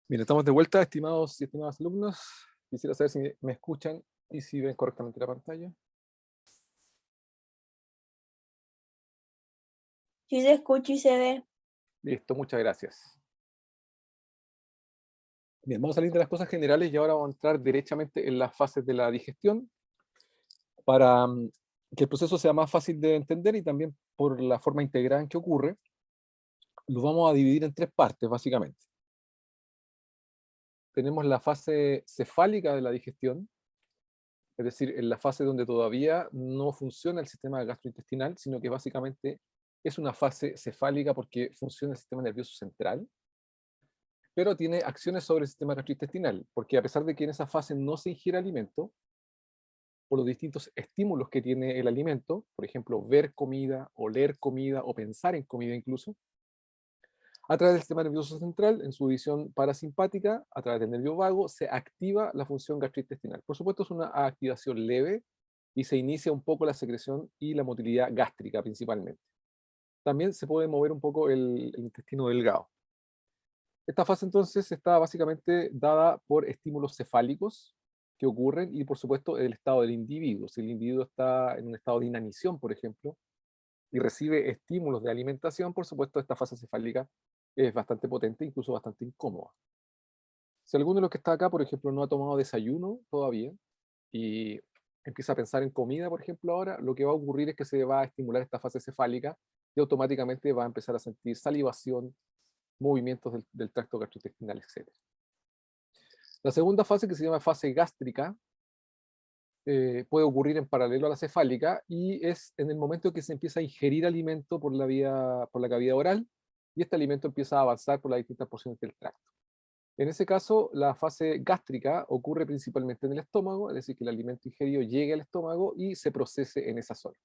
Bien, estamos de vuelta, estimados y estimadas alumnos. Quisiera saber si me escuchan y si ven correctamente la pantalla. Sí se escucha y se ve. Listo, muchas gracias. Bien, vamos a salir de las cosas generales y ahora vamos a entrar derechamente en las fases de la digestión para que el proceso sea más fácil de entender y también por la forma integrada en que ocurre, lo vamos a dividir en tres partes, básicamente. Tenemos la fase cefálica de la digestión, es decir, en la fase donde todavía no funciona el sistema gastrointestinal, sino que básicamente es una fase cefálica porque funciona el sistema nervioso central, pero tiene acciones sobre el sistema gastrointestinal, porque a pesar de que en esa fase no se ingiere alimento, por los distintos estímulos que tiene el alimento, por ejemplo, ver comida, oler comida o pensar en comida incluso, a través del sistema nervioso central, en su división parasimpática, a través del nervio vago, se activa la función gastrointestinal. Por supuesto, es una activación leve y se inicia un poco la secreción y la motilidad gástrica principalmente. También se puede mover un poco el intestino delgado. Esta fase entonces está básicamente dada por estímulos cefálicos que ocurren y por supuesto el estado del individuo. Si el individuo está en un estado de inanición, por ejemplo, y recibe estímulos de alimentación, por supuesto esta fase cefálica es bastante potente, incluso bastante incómoda. Si alguno de los que está acá, por ejemplo, no ha tomado desayuno todavía y empieza a pensar en comida, por ejemplo, ahora, lo que va a ocurrir es que se va a estimular esta fase cefálica y automáticamente va a empezar a sentir salivación, movimientos del tracto gastrointestinal, etc. La segunda fase, que se llama fase gástrica, puede ocurrir en paralelo a la cefálica y es en el momento que se empieza a ingerir alimento por la cavidad oral y este alimento empieza a avanzar por las distintas porciones del tracto. En ese caso, la fase gástrica ocurre principalmente en el estómago, es decir, que el alimento ingerido llegue al estómago y se procese en esa zona.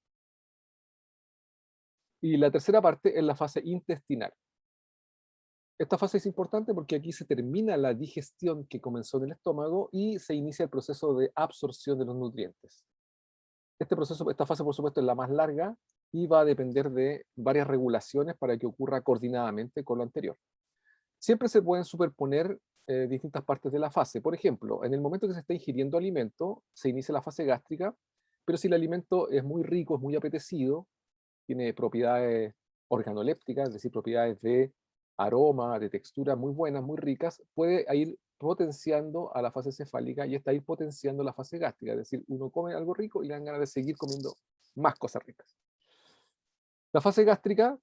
Y la tercera parte es la fase intestinal. Esta fase es importante porque aquí se termina la digestión que comenzó en el estómago y se inicia el proceso de absorción de los nutrientes. Este proceso, esta fase, por supuesto, es la más larga y va a depender de varias regulaciones para que ocurra coordinadamente con lo anterior. Siempre se pueden superponer distintas partes de la fase. Por ejemplo, en el momento que se está ingiriendo alimento, se inicia la fase gástrica, pero si el alimento es muy rico, es muy apetecido, tiene propiedades organolépticas, es decir, propiedades de aroma, de textura muy buenas, muy ricas, puede ir potenciando a la fase cefálica y está ir potenciando la fase gástrica, es decir, uno come algo rico y le dan ganas de seguir comiendo más cosas ricas. La fase gástrica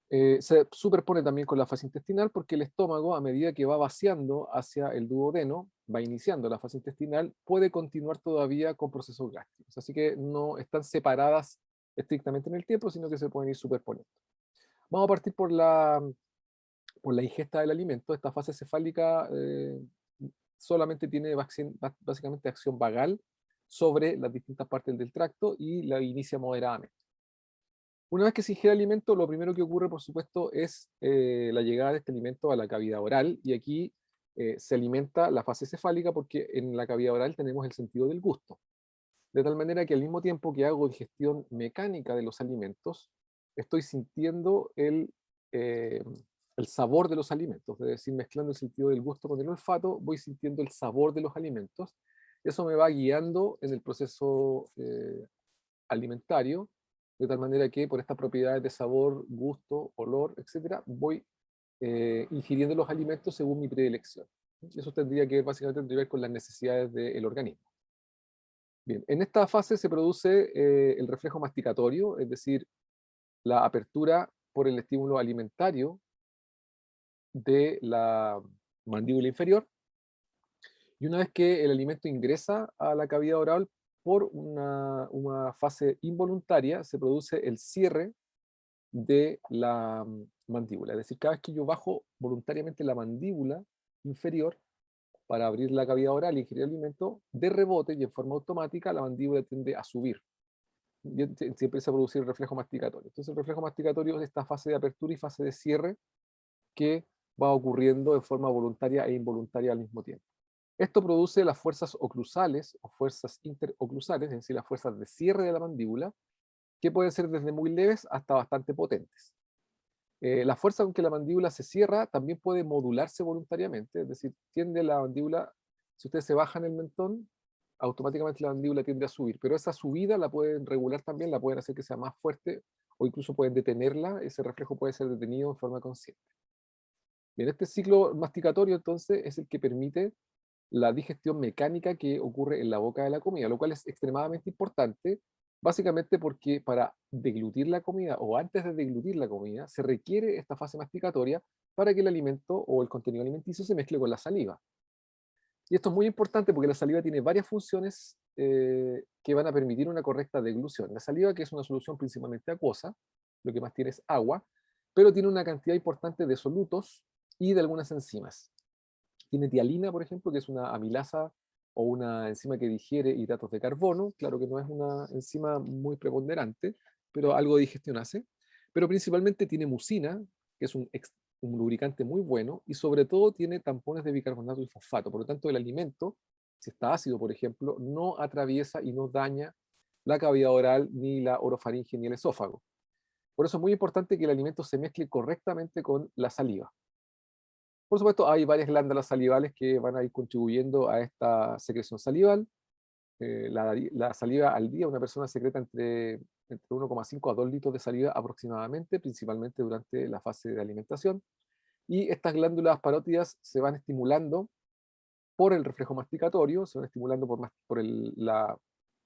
se superpone también con la fase intestinal porque el estómago, a medida que va vaciando hacia el duodeno, va iniciando la fase intestinal, puede continuar todavía con procesos gástricos. Así que no están separadas estrictamente en el tiempo, sino que se pueden ir superponiendo. Vamos a partir por la ingesta del alimento. Esta fase cefálica solamente tiene básicamente acción vagal sobre las distintas partes del tracto y la inicia moderadamente. Una vez que se ingiere alimento, lo primero que ocurre, por supuesto, es la llegada de este alimento a la cavidad oral y aquí se alimenta la fase cefálica porque en la cavidad oral tenemos el sentido del gusto. De tal manera que al mismo tiempo que hago digestión mecánica de los alimentos, estoy sintiendo eh, el sabor de los alimentos, es decir, mezclando el sentido del gusto con el olfato, voy sintiendo el sabor de los alimentos. Eso me va guiando en el proceso alimentario, de tal manera que por estas propiedades de sabor, gusto, olor, etcétera, voy ingiriendo los alimentos según mi predilección. Eso tendría que ver básicamente tendría que ver con las necesidades del organismo. Bien, en esta fase se produce el reflejo masticatorio, es decir, la apertura por el estímulo alimentario de la mandíbula inferior, y una vez que el alimento ingresa a la cavidad oral por una fase involuntaria, se produce el cierre de la mandíbula. Es decir, cada vez que yo bajo voluntariamente la mandíbula inferior para abrir la cavidad oral y ingerir alimento, de rebote y en forma automática la mandíbula tiende a subir. Y se empieza a producir el reflejo masticatorio. Entonces el reflejo masticatorio es esta fase de apertura y fase de cierre que va ocurriendo de forma voluntaria e involuntaria al mismo tiempo. Esto produce las fuerzas oclusales o fuerzas interoclusales, es decir, las fuerzas de cierre de la mandíbula, que pueden ser desde muy leves hasta bastante potentes. La fuerza con que la mandíbula se cierra también puede modularse voluntariamente, es decir, tiende la mandíbula, si ustedes se bajan el mentón, automáticamente la mandíbula tiende a subir, pero esa subida la pueden regular también, la pueden hacer que sea más fuerte o incluso pueden detenerla, ese reflejo puede ser detenido en forma consciente. Bien, este ciclo masticatorio entonces es el que permite la digestión mecánica que ocurre en la boca de la comida, lo cual es extremadamente importante, básicamente porque para deglutir la comida o antes de deglutir la comida se requiere esta fase masticatoria para que el alimento o el contenido alimenticio se mezcle con la saliva. Y esto es muy importante porque la saliva tiene varias funciones que van a permitir una correcta deglución. La saliva, que es una solución principalmente acuosa, lo que más tiene es agua, pero tiene una cantidad importante de solutos y de algunas enzimas. Tiene tialina, por ejemplo, que es una amilasa o una enzima que digiere hidratos de carbono. Claro que no es una enzima muy preponderante, pero algo de digestión hace. Pero principalmente tiene mucina, que es un lubricante muy bueno, y sobre todo tiene tampones de bicarbonato y fosfato. Por lo tanto, el alimento, si está ácido, por ejemplo, no atraviesa y no daña la cavidad oral, ni la orofaringe, ni el esófago. Por eso es muy importante que el alimento se mezcle correctamente con la saliva. Por supuesto, hay varias glándulas salivales que van a ir contribuyendo a esta secreción salival. La saliva al día, una persona secreta entre 1,5 a 2 litros de saliva aproximadamente, principalmente durante la fase de alimentación. Y estas glándulas parótidas se van estimulando por el reflejo masticatorio, se van estimulando por la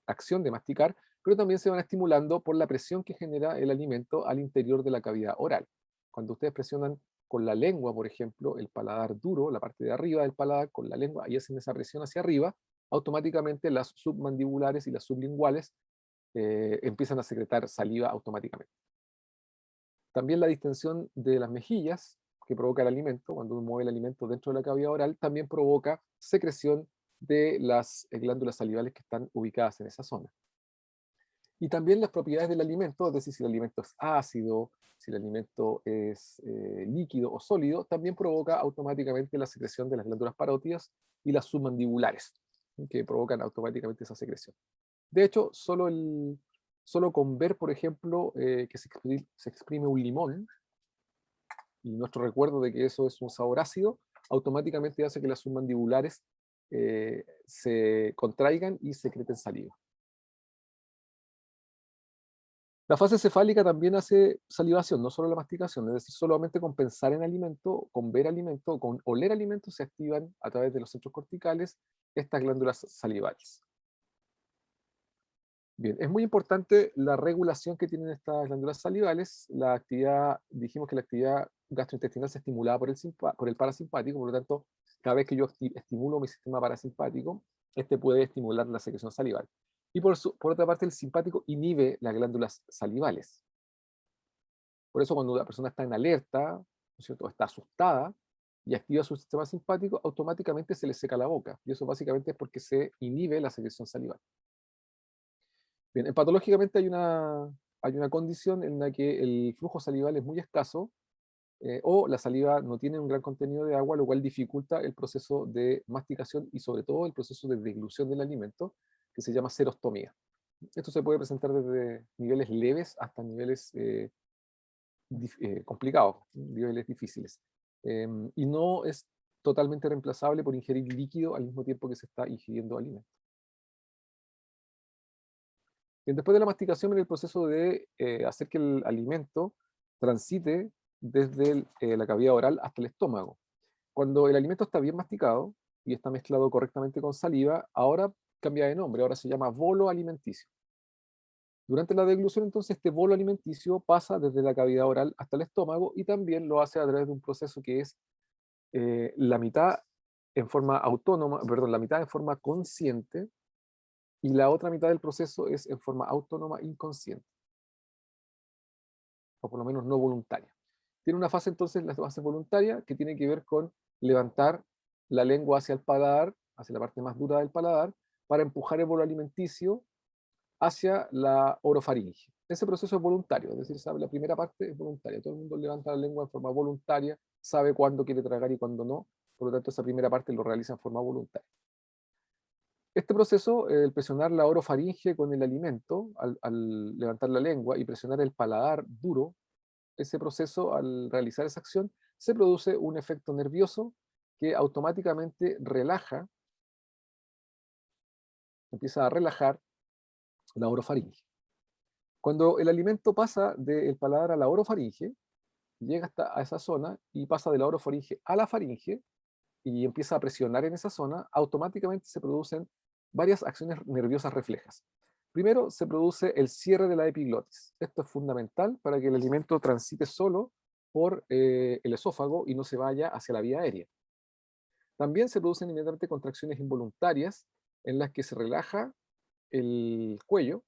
acción de masticar, pero también se van estimulando por la presión que genera el alimento al interior de la cavidad oral. Cuando ustedes presionan con la lengua, por ejemplo, el paladar duro, la parte de arriba del paladar, con la lengua, y hacen esa presión hacia arriba, automáticamente las submandibulares y las sublinguales empiezan a secretar saliva automáticamente. También la distensión de las mejillas, que provoca el alimento, cuando uno mueve el alimento dentro de la cavidad oral, también provoca secreción de las glándulas salivales que están ubicadas en esa zona. Y también las propiedades del alimento, es decir, si el alimento es ácido, si el alimento es líquido o sólido, también provoca automáticamente la secreción de las glándulas parótidas y las submandibulares, que provocan automáticamente esa secreción. De hecho, solo con ver, por ejemplo, que se exprime un limón, y nuestro recuerdo de que eso es un sabor ácido, automáticamente hace que las submandibulares se contraigan y secreten saliva. La fase cefálica también hace salivación, no solo la masticación, es decir, solamente con pensar en alimento, con ver alimento, con oler alimento, se activan a través de los centros corticales estas glándulas salivales. Bien, es muy importante la regulación que tienen estas glándulas salivales. La actividad, dijimos que la actividad gastrointestinal se estimulaba por el parasimpático, por lo tanto, cada vez que yo estimulo mi sistema parasimpático, este puede estimular la secreción salival. Y por otra parte, el simpático inhibe las glándulas salivales. Por eso cuando la persona está en alerta, ¿no es cierto?, está asustada y activa su sistema simpático, automáticamente se le seca la boca. Y eso básicamente es porque se inhibe la secreción salival. Bien, patológicamente hay una condición en la que el flujo salival es muy escaso o la saliva no tiene un gran contenido de agua, lo cual dificulta el proceso de masticación y sobre todo el proceso de deglución del alimento, que se llama serostomía. Esto se puede presentar desde niveles leves hasta niveles complicados, niveles difíciles. Y no es totalmente reemplazable por ingerir líquido al mismo tiempo que se está ingiriendo alimento. Bien, después de la masticación, viene el proceso de hacer que el alimento transite desde la cavidad oral hasta el estómago. Cuando el alimento está bien masticado y está mezclado correctamente con saliva, ahora cambia de nombre, ahora se llama bolo alimenticio. Durante la deglución, entonces, este bolo alimenticio pasa desde la cavidad oral hasta el estómago y también lo hace a través de un proceso que es la mitad en forma autónoma, perdón, la mitad en forma consciente y la otra mitad del proceso es en forma autónoma inconsciente, o por lo menos no voluntaria. Tiene una fase entonces, la fase voluntaria, que tiene que ver con levantar la lengua hacia el paladar, hacia la parte más dura del paladar, para empujar el bolo alimenticio hacia la orofaringe. Ese proceso es voluntario, es decir, la primera parte es voluntaria. Todo el mundo levanta la lengua en forma voluntaria, sabe cuándo quiere tragar y cuándo no, por lo tanto esa primera parte lo realiza en forma voluntaria. Este proceso, el presionar la orofaringe con el alimento, al levantar la lengua y presionar el paladar duro, ese proceso, al realizar esa acción, se produce un efecto nervioso que automáticamente empieza a relajar la orofaringe. Cuando el alimento pasa del paladar a la orofaringe, llega hasta a esa zona y pasa de la orofaringe a la faringe y empieza a presionar en esa zona, automáticamente se producen varias acciones nerviosas reflejas. Primero, se produce el cierre de la epiglotis. Esto es fundamental para que el alimento transite solo por el esófago y no se vaya hacia la vía aérea. También se producen inmediatamente contracciones involuntarias en las que se relaja el cuello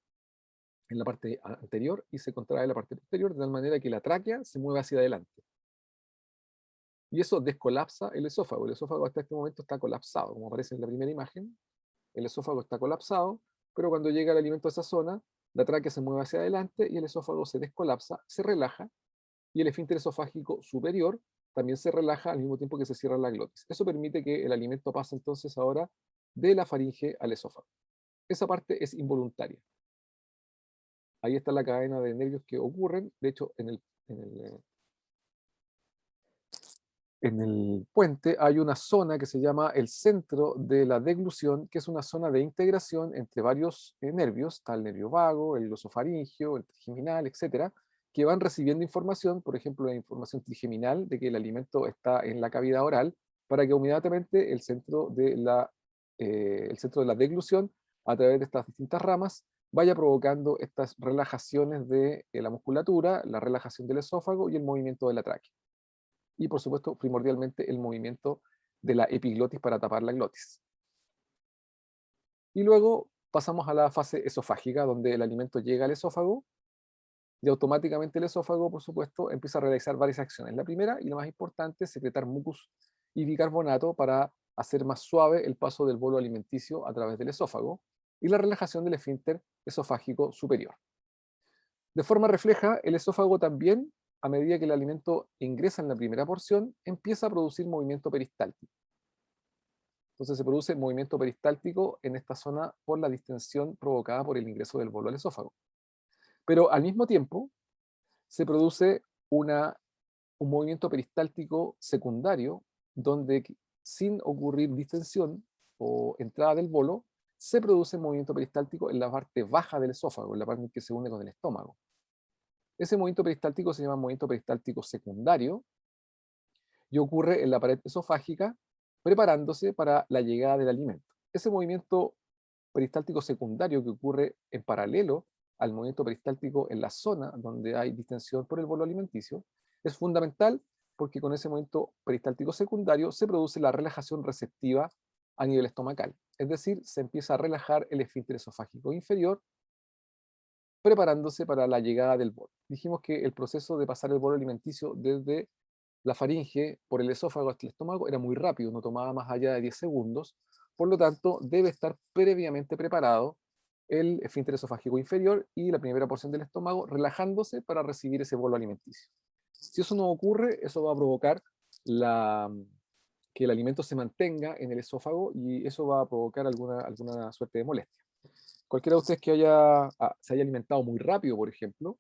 en la parte anterior y se contrae la parte posterior, de tal manera que la tráquea se mueve hacia adelante. Y eso descolapsa el esófago. El esófago hasta este momento está colapsado, como aparece en la primera imagen. El esófago está colapsado, pero cuando llega el alimento a esa zona, la tráquea se mueve hacia adelante y el esófago se descolapsa, se relaja, y el esfínter esofágico superior también se relaja al mismo tiempo que se cierra la glotis. Eso permite que el alimento pase entonces ahora de la faringe al esófago. Esa parte es involuntaria. Ahí está la cadena de nervios que ocurren. De hecho, en el puente hay una zona que se llama el centro de la deglución, que es una zona de integración entre varios nervios, está el nervio vago, el glosofaringio, el trigeminal, etcétera, que van recibiendo información, por ejemplo, la información trigeminal de que el alimento está en la cavidad oral, para que inmediatamente el centro de la deglución, a través de estas distintas ramas, vaya provocando estas relajaciones de la musculatura, la relajación del esófago y el movimiento de la tráquea. Y por supuesto, primordialmente, el movimiento de la epiglotis para tapar la glotis. Y luego pasamos a la fase esofágica, donde el alimento llega al esófago y automáticamente el esófago, por supuesto, empieza a realizar varias acciones. La primera y la más importante es secretar mucus y bicarbonato para hacer más suave el paso del bolo alimenticio a través del esófago y la relajación del esfínter esofágico superior. De forma refleja, el esófago también, a medida que el alimento ingresa en la primera porción, empieza a producir movimiento peristáltico. Entonces se produce movimiento peristáltico en esta zona por la distensión provocada por el ingreso del bolo al esófago. Pero al mismo tiempo se produce un movimiento peristáltico secundario, donde sin ocurrir distensión o entrada del bolo, se produce movimiento peristáltico en la parte baja del esófago, en la parte que se une con el estómago. Ese movimiento peristáltico se llama movimiento peristáltico secundario y ocurre en la pared esofágica, preparándose para la llegada del alimento. Ese movimiento peristáltico secundario, que ocurre en paralelo al movimiento peristáltico en la zona donde hay distensión por el bolo alimenticio, es fundamental porque con ese movimiento peristáltico secundario se produce la relajación receptiva a nivel estomacal. Es decir, se empieza a relajar el esfínter esofágico inferior, preparándose para la llegada del bolo. Dijimos que el proceso de pasar el bolo alimenticio desde la faringe por el esófago hasta el estómago era muy rápido, no tomaba más allá de 10 segundos, por lo tanto debe estar previamente preparado el esfínter esofágico inferior y la primera porción del estómago relajándose para recibir ese bolo alimenticio. Si eso no ocurre, eso va a provocar que el alimento se mantenga en el esófago y eso va a provocar alguna suerte de molestia. Cualquiera de ustedes que se haya alimentado muy rápido, por ejemplo,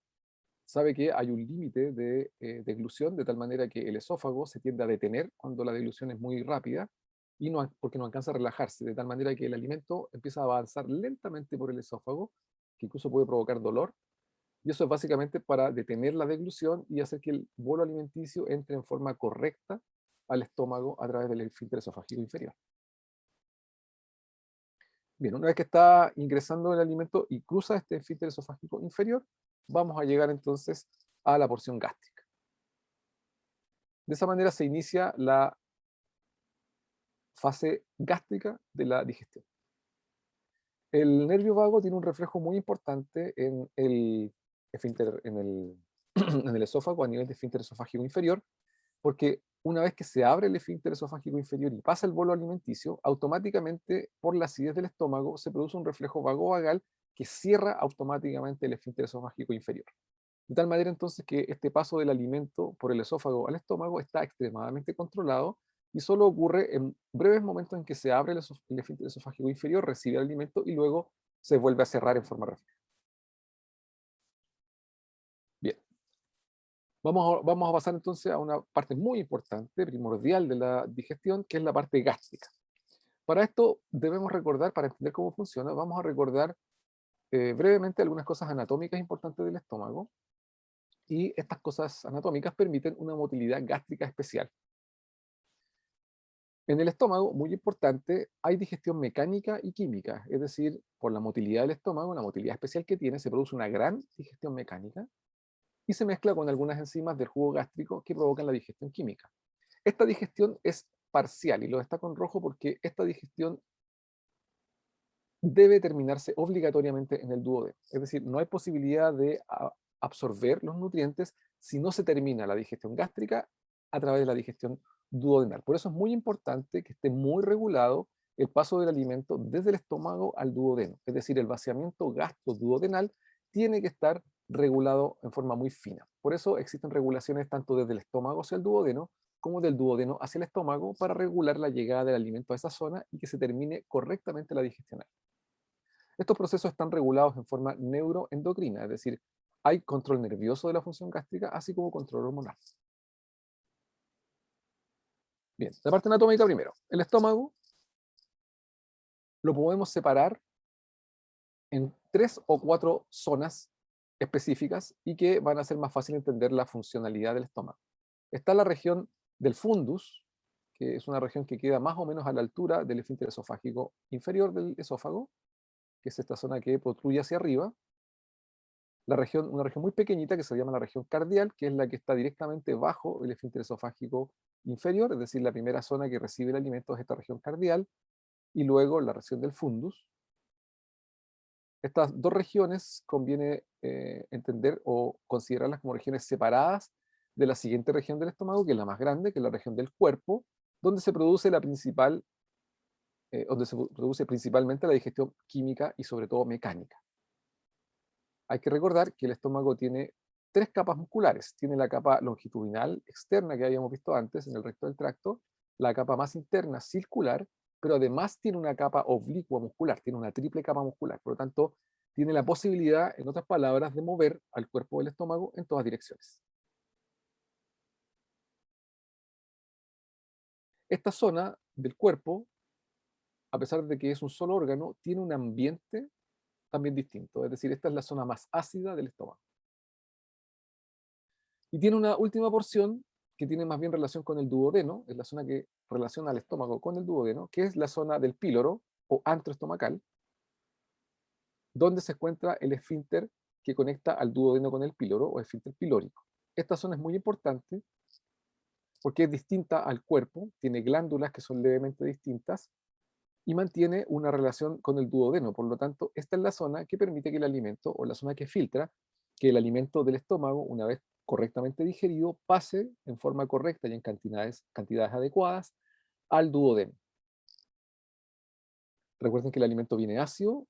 sabe que hay un límite de deglución, de tal manera que el esófago se tiende a detener cuando la deglución es muy rápida, y porque no alcanza a relajarse, de tal manera que el alimento empieza a avanzar lentamente por el esófago, que incluso puede provocar dolor, y eso es básicamente para detener la deglución y hacer que el bolo alimenticio entre en forma correcta al estómago a través del esfínter esofágico inferior. Bien, una vez que está ingresando el alimento y cruza este esfínter esofágico inferior, vamos a llegar entonces a la porción gástrica. De esa manera se inicia la fase gástrica de la digestión. El nervio vago tiene un reflejo muy importante en el esfínter, en el esófago a nivel de esfínter esofágico inferior, porque una vez que se abre el esfínter esofágico inferior y pasa el bolo alimenticio, automáticamente por la acidez del estómago se produce un reflejo vagovagal que cierra automáticamente el esfínter esofágico inferior. De tal manera entonces que este paso del alimento por el esófago al estómago está extremadamente controlado y solo ocurre en breves momentos en que se abre el esfínter esofágico inferior, recibe el alimento y luego se vuelve a cerrar en forma refleja. Bien. Vamos a pasar entonces a una parte muy importante, primordial de la digestión, que es la parte gástrica. Para esto debemos recordar, para entender cómo funciona, vamos a recordar brevemente algunas cosas anatómicas importantes del estómago, y estas cosas anatómicas permiten una motilidad gástrica especial. En el estómago, muy importante, hay digestión mecánica y química, es decir, por la motilidad del estómago, la motilidad especial que tiene, se produce una gran digestión mecánica y se mezcla con algunas enzimas del jugo gástrico que provocan la digestión química. Esta digestión es parcial y lo destaco en rojo porque esta digestión debe terminarse obligatoriamente en el duodeno. Es decir, no hay posibilidad de absorber los nutrientes si no se termina la digestión gástrica a través de la digestión duodenal. Por eso es muy importante que esté muy regulado el paso del alimento desde el estómago al duodeno. Es decir, el vaciamiento gasto-duodenal tiene que estar regulado en forma muy fina. Por eso existen regulaciones tanto desde el estómago hacia el duodeno como del duodeno hacia el estómago para regular la llegada del alimento a esa zona y que se termine correctamente la digestión. Estos procesos están regulados en forma neuroendocrina, es decir, hay control nervioso de la función gástrica, así como control hormonal. Bien, la parte anatómica primero. El estómago lo podemos separar en 3 o 4 zonas específicas y que van a hacer más fácil entender la funcionalidad del estómago. Está la región del fundus, que es una región que queda más o menos a la altura del esfínter esofágico inferior del esófago, que es esta zona que protruye hacia arriba. Una región muy pequeñita que se llama la región cardial, que es la que está directamente bajo el esfínter esofágico inferior, es decir, la primera zona que recibe el alimento es esta región cardial, y luego la región del fundus. Estas dos regiones conviene entender o considerarlas como regiones separadas de la siguiente región del estómago, que es la más grande, que es la región del cuerpo, donde se produce donde se produce principalmente la digestión química y sobre todo mecánica. Hay que recordar que el estómago tiene 3 capas musculares. Tiene la capa longitudinal externa que habíamos visto antes en el recto del tracto, la capa más interna circular, pero además tiene una capa oblicua muscular, tiene una triple capa muscular. Por lo tanto, tiene la posibilidad, en otras palabras, de mover al cuerpo del estómago en todas direcciones. Esta zona del cuerpo, a pesar de que es un solo órgano, tiene un ambiente también distinto. Es decir, esta es la zona más ácida del estómago. Y tiene una última porción que tiene más bien relación con el duodeno, es la zona que relaciona al estómago con el duodeno, que es la zona del píloro o antro estomacal, donde se encuentra el esfínter que conecta al duodeno con el píloro o esfínter pilórico. Esta zona es muy importante porque es distinta al cuerpo, tiene glándulas que son levemente distintas y mantiene una relación con el duodeno. Por lo tanto, esta es la zona que permite que el alimento, o la zona que filtra, que el alimento del estómago, una vez correctamente digerido, pase en forma correcta y en cantidades adecuadas al duodeno. Recuerden que el alimento viene ácido,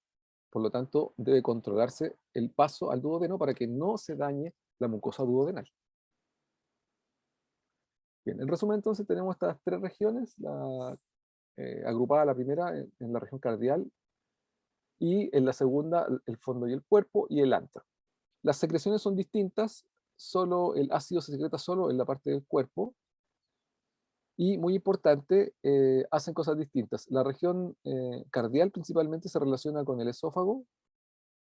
por lo tanto debe controlarse el paso al duodeno para que no se dañe la mucosa duodenal. Bien, en resumen entonces tenemos estas 3 regiones, agrupada la primera en la región cardial, y en la segunda el fondo y el cuerpo y el antro. Las secreciones son distintas, solo el ácido se secreta solo en la parte del cuerpo y, muy importante, hacen cosas distintas. La región cardial principalmente se relaciona con el esófago,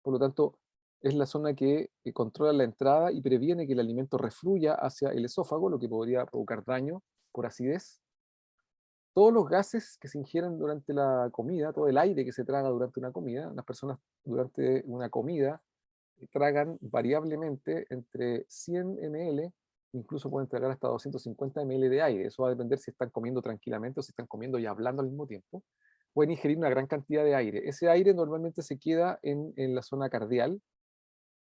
por lo tanto es la zona que controla la entrada y previene que el alimento refluya hacia el esófago, lo que podría provocar daño por acidez. Todos los gases que se ingieren durante la comida, todo el aire que se traga durante una comida, las personas durante una comida tragan variablemente entre 100 ml, incluso pueden tragar hasta 250 ml de aire. Eso va a depender si están comiendo tranquilamente o si están comiendo y hablando al mismo tiempo. Pueden ingerir una gran cantidad de aire. Ese aire normalmente se queda en la zona cardial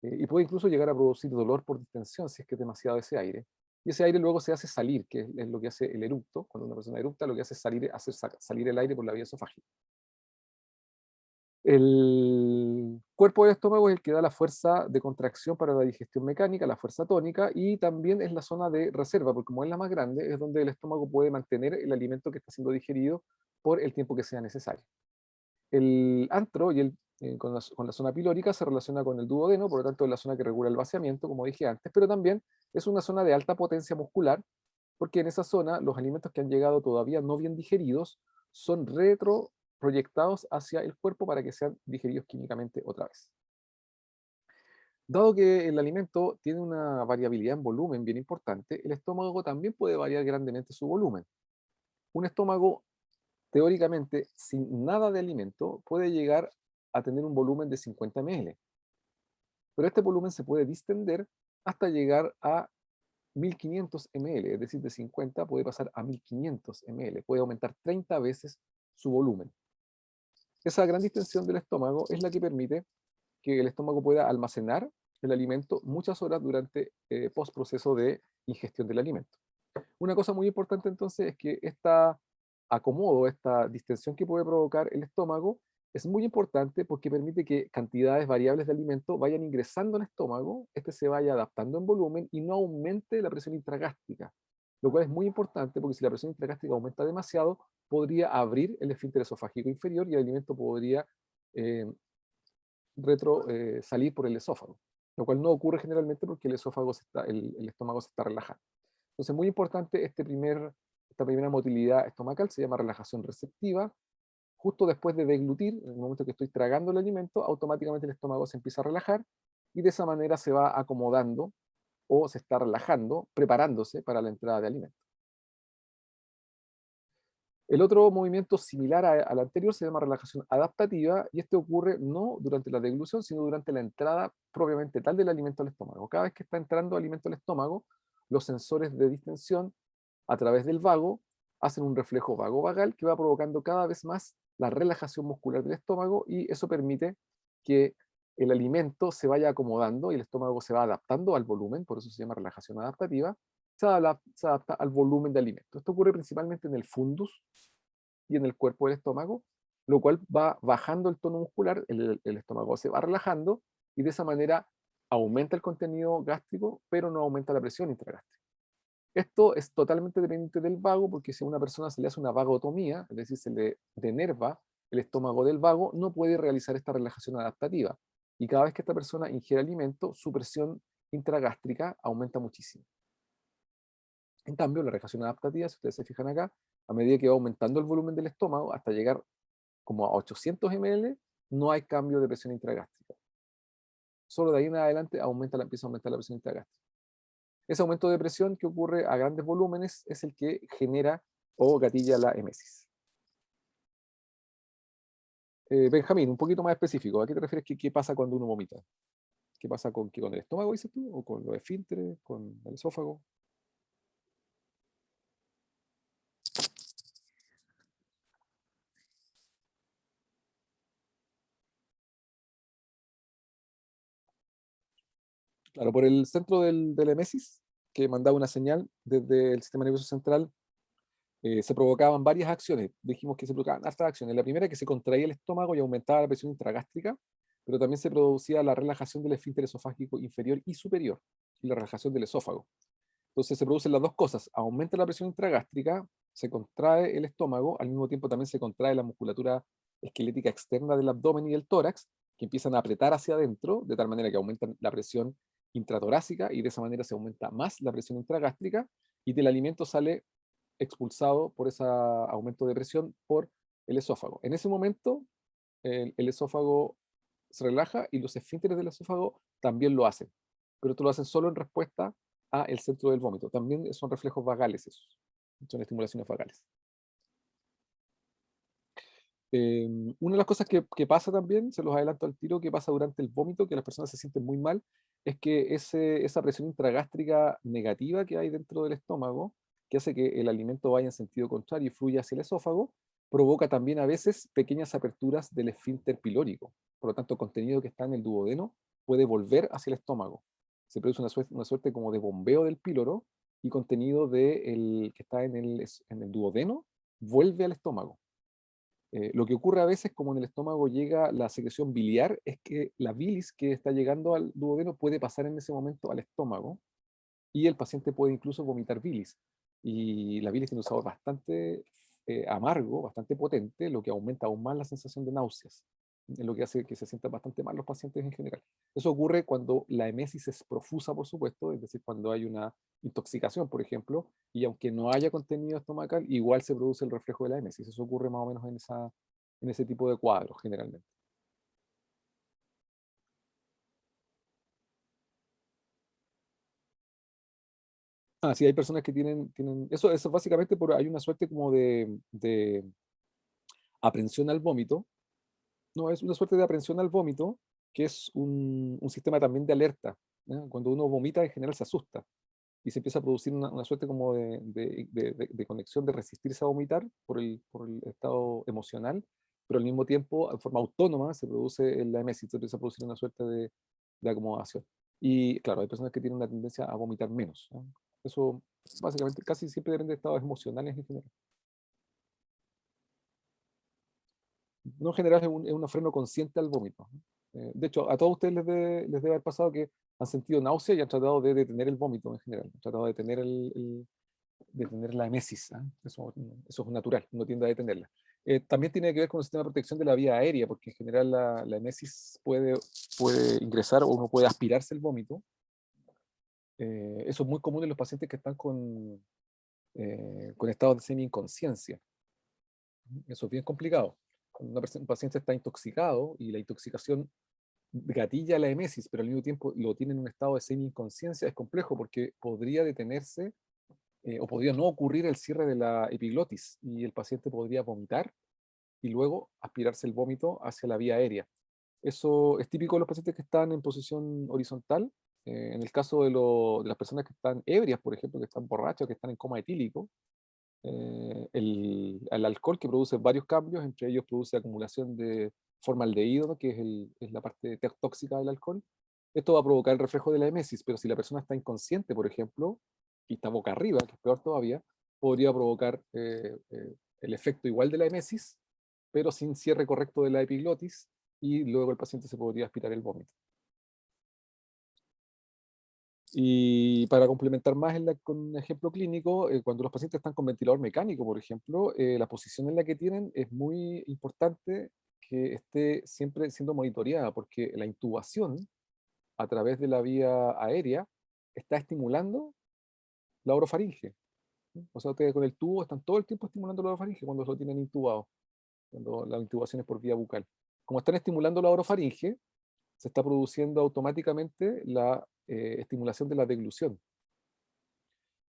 y puede incluso llegar a producir dolor por distensión si es que es demasiado ese aire. Y ese aire luego se hace salir, que es lo que hace el eructo. Cuando una persona eructa, lo que hace es hacer salir el aire por la vía esofágica. El cuerpo del estómago es el que da la fuerza de contracción para la digestión mecánica, la fuerza tónica, y también es la zona de reserva, porque como es la más grande, es donde el estómago puede mantener el alimento que está siendo digerido por el tiempo que sea necesario. El antro y el con la zona pilórica se relaciona con el duodeno, por lo tanto es la zona que regula el vaciamiento, como dije antes, pero también es una zona de alta potencia muscular, porque en esa zona los alimentos que han llegado todavía no bien digeridos son retroproyectados hacia el cuerpo para que sean digeridos químicamente otra vez. Dado que el alimento tiene una variabilidad en volumen bien importante, el estómago también puede variar grandemente su volumen. Un estómago, teóricamente, sin nada de alimento, puede llegar a tener un volumen de 50 ml, pero este volumen se puede distender hasta llegar a 1500 ml, es decir, de 50 puede pasar a 1500 ml, puede aumentar 30 veces su volumen. Esa gran distensión del estómago es la que permite que el estómago pueda almacenar el alimento muchas horas durante postproceso de ingestión del alimento. Una cosa muy importante entonces es que esta acomodo, esta distensión que puede provocar el estómago, es muy importante porque permite que cantidades variables de alimento vayan ingresando al estómago, este se vaya adaptando en volumen y no aumente la presión intragástrica, lo cual es muy importante porque si la presión intragástrica aumenta demasiado, podría abrir el esfínter esofágico inferior y el alimento podría eh, salir por el esófago, lo cual no ocurre generalmente porque el estómago se está relajando. Entonces, muy importante esta primera motilidad estomacal, se llama relajación receptiva. Justo después de deglutir, en el momento que estoy tragando el alimento, automáticamente el estómago se empieza a relajar y de esa manera se va acomodando o se está relajando, preparándose para la entrada de alimento. El otro movimiento similar al anterior se llama relajación adaptativa y este ocurre no durante la deglución, sino durante la entrada propiamente tal del alimento al estómago. Cada vez que está entrando alimento al estómago, los sensores de distensión a través del vago hacen un reflejo vago-vagal que va provocando cada vez más la relajación muscular del estómago y eso permite que el alimento se vaya acomodando y el estómago se va adaptando al volumen, por eso se llama relajación adaptativa, se adapta al volumen de alimento. Esto ocurre principalmente en el fundus y en el cuerpo del estómago, lo cual va bajando el tono muscular, el estómago se va relajando y de esa manera aumenta el contenido gástrico, pero no aumenta la presión intragástrica. Esto es totalmente dependiente del vago, porque si a una persona se le hace una vagotomía, es decir, se le denerva el estómago del vago, no puede realizar esta relajación adaptativa. Y cada vez que esta persona ingiere alimento, su presión intragástrica aumenta muchísimo. En cambio, la relajación adaptativa, si ustedes se fijan acá, a medida que va aumentando el volumen del estómago hasta llegar como a 800 ml, no hay cambio de presión intragástrica. Solo de ahí en adelante empieza a aumentar la presión intragástrica. Ese aumento de presión que ocurre a grandes volúmenes es el que genera o gatilla la emesis. Benjamín, un poquito más específico, ¿a qué te refieres qué pasa cuando uno vomita? ¿Qué pasa con el estómago, dices tú? ¿O con los esfínteres? ¿Con el esófago? Claro, por el centro del emesis, que mandaba una señal desde el sistema nervioso central, se provocaban varias acciones. Dijimos que se provocaban hartas acciones. La primera, que se contraía el estómago y aumentaba la presión intragástrica, pero también se producía la relajación del esfínter esofágico inferior y superior, y la relajación del esófago. Entonces se producen las dos cosas. Aumenta la presión intragástrica, se contrae el estómago, al mismo tiempo también se contrae la musculatura esquelética externa del abdomen y del tórax, que empiezan a apretar hacia adentro, de tal manera que aumentan la presión intratorácica y de esa manera se aumenta más la presión intragástrica y del alimento sale expulsado por ese aumento de presión por el esófago. En ese momento, el esófago se relaja y los esfínteres del esófago también lo hacen, pero esto lo hacen solo en respuesta a el centro del vómito. También son reflejos vagales esos, son estimulaciones vagales. Una de las cosas que pasa también, se los adelanto al tiro, que pasa durante el vómito, que las personas se sienten muy mal, es que esa presión intragástrica negativa que hay dentro del estómago, que hace que el alimento vaya en sentido contrario y fluya hacia el esófago, provoca también a veces pequeñas aperturas del esfínter pilórico. Por lo tanto, contenido que está en el duodeno puede volver hacia el estómago. Se produce una suerte como de bombeo del píloro y contenido que está en el duodeno vuelve al estómago. Lo que ocurre a veces, como en el estómago llega la secreción biliar, es que la bilis que está llegando al duodeno puede pasar en ese momento al estómago y el paciente puede incluso vomitar bilis. Y la bilis tiene un sabor bastante amargo, bastante potente, lo que aumenta aún más la sensación de náuseas. es lo que hace que se sientan bastante mal los pacientes en general. Eso ocurre cuando la emesis es profusa, por supuesto, es decir, cuando hay una intoxicación, por ejemplo, y aunque no haya contenido estomacal, igual se produce el reflejo de la emesis. Eso ocurre más o menos en ese tipo de cuadros, generalmente. Ah, sí, hay personas que tienen eso básicamente hay una suerte como de aprensión al vómito. No, es una suerte de aprensión al vómito, que es un sistema también de alerta. ¿Ya? Cuando uno vomita, en general se asusta y se empieza a producir una suerte como de conexión, de resistirse a vomitar por el estado emocional, pero al mismo tiempo, en forma autónoma, se produce la emesis, se empieza a producir una suerte de acomodación. Y claro, hay personas que tienen una tendencia a vomitar menos, ¿no? Eso básicamente casi siempre depende de estados emocionales en general. No en general es un freno consciente al vómito, ¿no? De hecho, a todos ustedes les debe haber pasado que han sentido náusea y han tratado de detener el vómito en general, han tratado de detener detener la emesis, ¿ah? Eso es natural, uno tiende a detenerla. También tiene que ver con el sistema de protección de la vía aérea, porque en general la emesis puede ingresar o uno puede aspirarse el vómito. Eso es muy común en los pacientes que están con estados de semi-inconsciencia. Eso es bien complicado. Cuando un paciente está intoxicado y la intoxicación gatilla la emesis, pero al mismo tiempo lo tiene en un estado de semi-inconsciencia, es complejo porque podría detenerse o podría no ocurrir el cierre de la epiglotis y el paciente podría vomitar y luego aspirarse el vómito hacia la vía aérea. Eso es típico de los pacientes que están en posición horizontal. En el caso de las personas que están ebrias, por ejemplo, que están borrachas, que están en coma etílico, el alcohol que produce varios cambios, entre ellos produce acumulación de formaldehído, ¿no? Que es la parte tóxica del alcohol. Esto va a provocar el reflejo de la emesis, pero si la persona está inconsciente, por ejemplo, y está boca arriba, que es peor todavía, podría provocar el efecto igual de la emesis, pero sin cierre correcto de la epiglotis, y luego el paciente se podría aspirar el vómito. Y para complementar más con un ejemplo clínico, cuando los pacientes están con ventilador mecánico, por ejemplo, la posición en la que tienen es muy importante que esté siempre siendo monitoreada, porque la intubación a través de la vía aérea está estimulando la orofaringe. ¿Sí? O sea, ustedes con el tubo están todo el tiempo estimulando la orofaringe cuando lo tienen intubado, cuando la intubación es por vía bucal. Como están estimulando la orofaringe, se está produciendo automáticamente la estimulación de la deglución.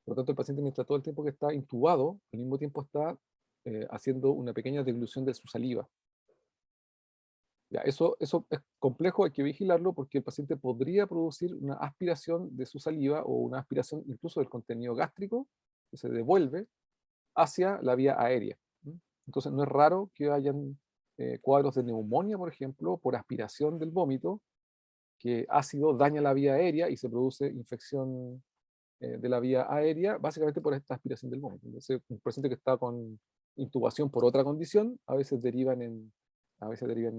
Por lo tanto, el paciente, mientras todo el tiempo que está intubado, al mismo tiempo está haciendo una pequeña deglución de su saliva. Ya, eso es complejo, hay que vigilarlo porque el paciente podría producir una aspiración de su saliva o una aspiración incluso del contenido gástrico que se devuelve hacia la vía aérea. ¿Mm? Entonces, no es raro que hayan cuadros de neumonía, por ejemplo, por aspiración del vómito, que ácido daña la vía aérea y se produce infección de la vía aérea, básicamente por esta aspiración del vómito. Entonces, un paciente que está con intubación por otra condición, a veces derivan en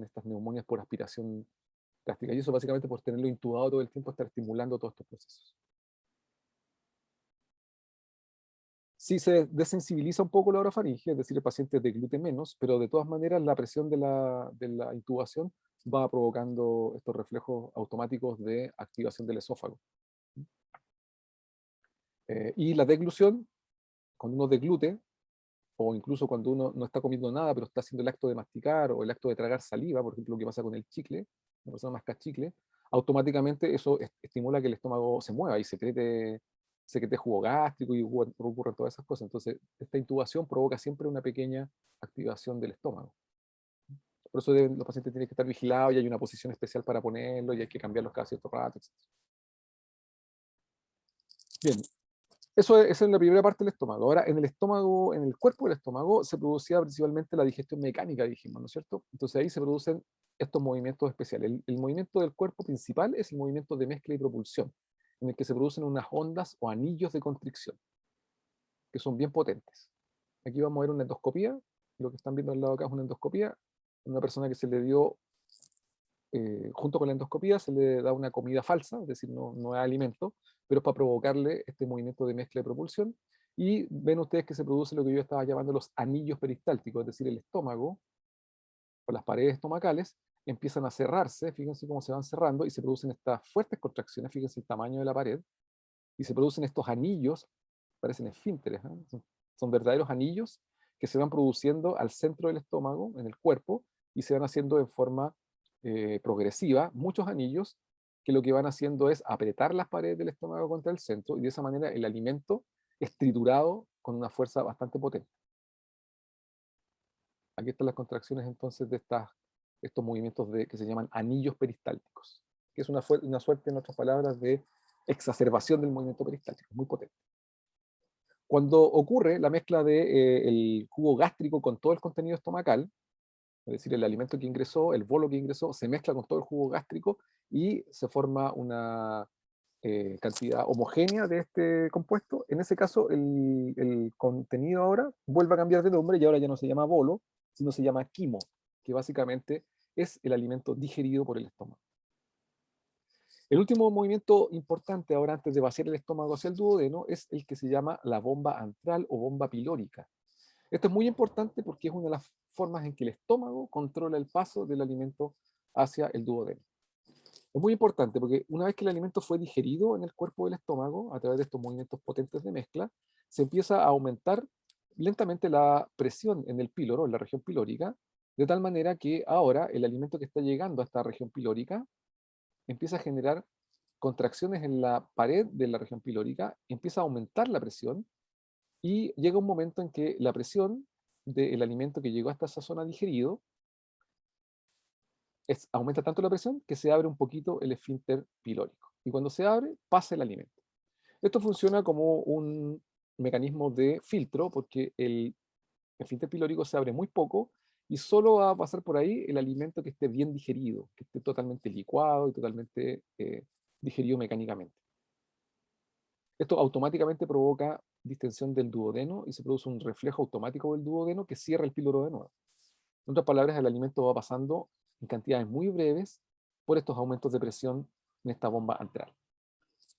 estas neumonias por aspiración gástrica. Y eso básicamente por tenerlo intubado todo el tiempo, estar estimulando todos estos procesos. Sí se desensibiliza un poco la orofaringe, es decir, el paciente deglute menos, pero de todas maneras la presión de la intubación va provocando estos reflejos automáticos de activación del esófago. Y la deglución, cuando uno deglute, o incluso cuando uno no está comiendo nada, pero está haciendo el acto de masticar o el acto de tragar saliva, por ejemplo, lo que pasa con el chicle, una persona masca chicle, automáticamente eso estimula que el estómago se mueva y secrete jugo gástrico y ocurren todas esas cosas. Entonces, esta intubación provoca siempre una pequeña activación del estómago. Por eso los pacientes tienen que estar vigilados y hay una posición especial para ponerlo y hay que cambiarlos cada cierto rato, etc. Bien, esa es la primera parte del estómago. Ahora, en el estómago, en el cuerpo del estómago, se producía principalmente la digestión mecánica, dijimos, ¿no es cierto? Entonces ahí se producen estos movimientos especiales. El movimiento del cuerpo principal es el movimiento de mezcla y propulsión, en el que se producen unas ondas o anillos de constricción, que son bien potentes. Aquí vamos a ver una endoscopía. Lo que están viendo al lado acá es una endoscopía. Una persona que se le dio, junto con la endoscopía, se le da una comida falsa, es decir, no es alimento, pero es para provocarle este movimiento de mezcla y propulsión. Y ven ustedes que se produce lo que yo estaba llamando los anillos peristálticos, es decir, el estómago o las paredes estomacales empiezan a cerrarse, fíjense cómo se van cerrando, y se producen estas fuertes contracciones, fíjense el tamaño de la pared, y se producen estos anillos, parecen esfínteres, ¿no? Son verdaderos anillos que se van produciendo al centro del estómago, en el cuerpo, y se van haciendo en forma progresiva, muchos anillos, que lo que van haciendo es apretar las paredes del estómago contra el centro, y de esa manera el alimento es triturado con una fuerza bastante potente. Aquí están las contracciones entonces de estos movimientos que se llaman anillos peristálticos, que es una suerte, en otras palabras, de exacerbación del movimiento peristáltico, muy potente. Cuando ocurre la mezcla del jugo gástrico con todo el contenido estomacal, es decir, el alimento que ingresó, el bolo que ingresó, se mezcla con todo el jugo gástrico y se forma una cantidad homogénea de este compuesto. En ese caso, el contenido ahora vuelve a cambiar de nombre y ahora ya no se llama bolo, sino se llama quimo, que básicamente es el alimento digerido por el estómago. El último movimiento importante ahora antes de vaciar el estómago hacia el duodeno es el que se llama la bomba antral o bomba pilórica. Esto es muy importante porque es una de las formas en que el estómago controla el paso del alimento hacia el duodeno. Es muy importante porque una vez que el alimento fue digerido en el cuerpo del estómago, a través de estos movimientos potentes de mezcla, se empieza a aumentar lentamente la presión en el píloro, en la región pilórica, de tal manera que ahora el alimento que está llegando a esta región pilórica empieza a generar contracciones en la pared de la región pilórica, empieza a aumentar la presión y llega un momento en que la presión del alimento que llegó hasta esa zona digerido aumenta tanto la presión que se abre un poquito el esfínter pilórico. Y cuando se abre, pasa el alimento. Esto funciona como un mecanismo de filtro porque el esfínter pilórico se abre muy poco y solo va a pasar por ahí el alimento que esté bien digerido, que esté totalmente licuado y totalmente digerido mecánicamente. Esto automáticamente provoca distensión del duodeno y se produce un reflejo automático del duodeno que cierra el píloro de nuevo. En otras palabras, el alimento va pasando en cantidades muy breves por estos aumentos de presión en esta bomba antral.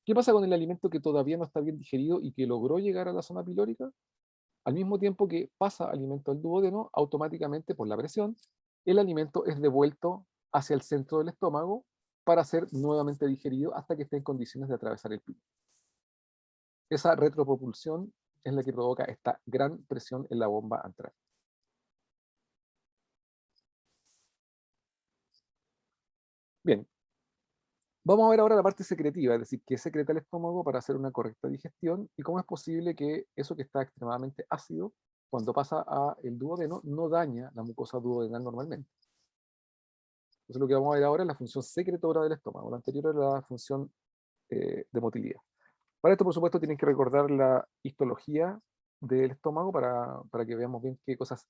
¿Qué pasa con el alimento que todavía no está bien digerido y que logró llegar a la zona pilórica? Al mismo tiempo que pasa alimento al duodeno, automáticamente por la presión, el alimento es devuelto hacia el centro del estómago para ser nuevamente digerido hasta que esté en condiciones de atravesar el píloro. Esa retropropulsión es la que provoca esta gran presión en la bomba antral. Bien, vamos a ver ahora la parte secretiva, es decir, qué secreta el estómago para hacer una correcta digestión y cómo es posible que eso que está extremadamente ácido, cuando pasa a el duodeno, no daña la mucosa duodenal normalmente. Entonces lo que vamos a ver ahora es la función secretora del estómago. La anterior era la función de motilidad. Para esto, por supuesto, tienen que recordar la histología del estómago para que veamos bien qué cosas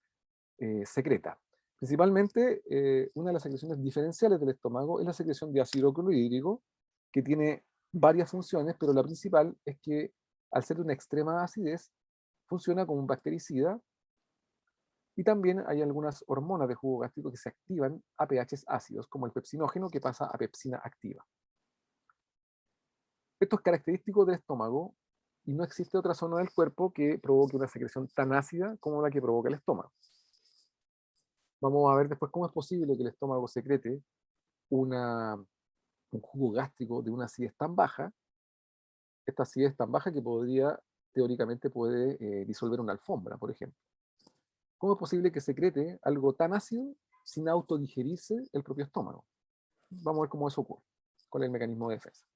secreta. Principalmente, una de las secreciones diferenciales del estómago es la secreción de ácido clorhídrico, que tiene varias funciones, pero la principal es que al ser de una extrema acidez, funciona como un bactericida y también hay algunas hormonas de jugo gástrico que se activan a pHs ácidos, como el pepsinógeno que pasa a pepsina activa. Esto es característico del estómago y no existe otra zona del cuerpo que provoque una secreción tan ácida como la que provoca el estómago. Vamos a ver después cómo es posible que el estómago secrete un jugo gástrico de una acidez tan baja, esta acidez tan baja que teóricamente puede disolver una alfombra, por ejemplo. ¿Cómo es posible que secrete algo tan ácido sin autodigerirse el propio estómago? Vamos a ver cómo eso ocurre, cuál es el mecanismo de defensa.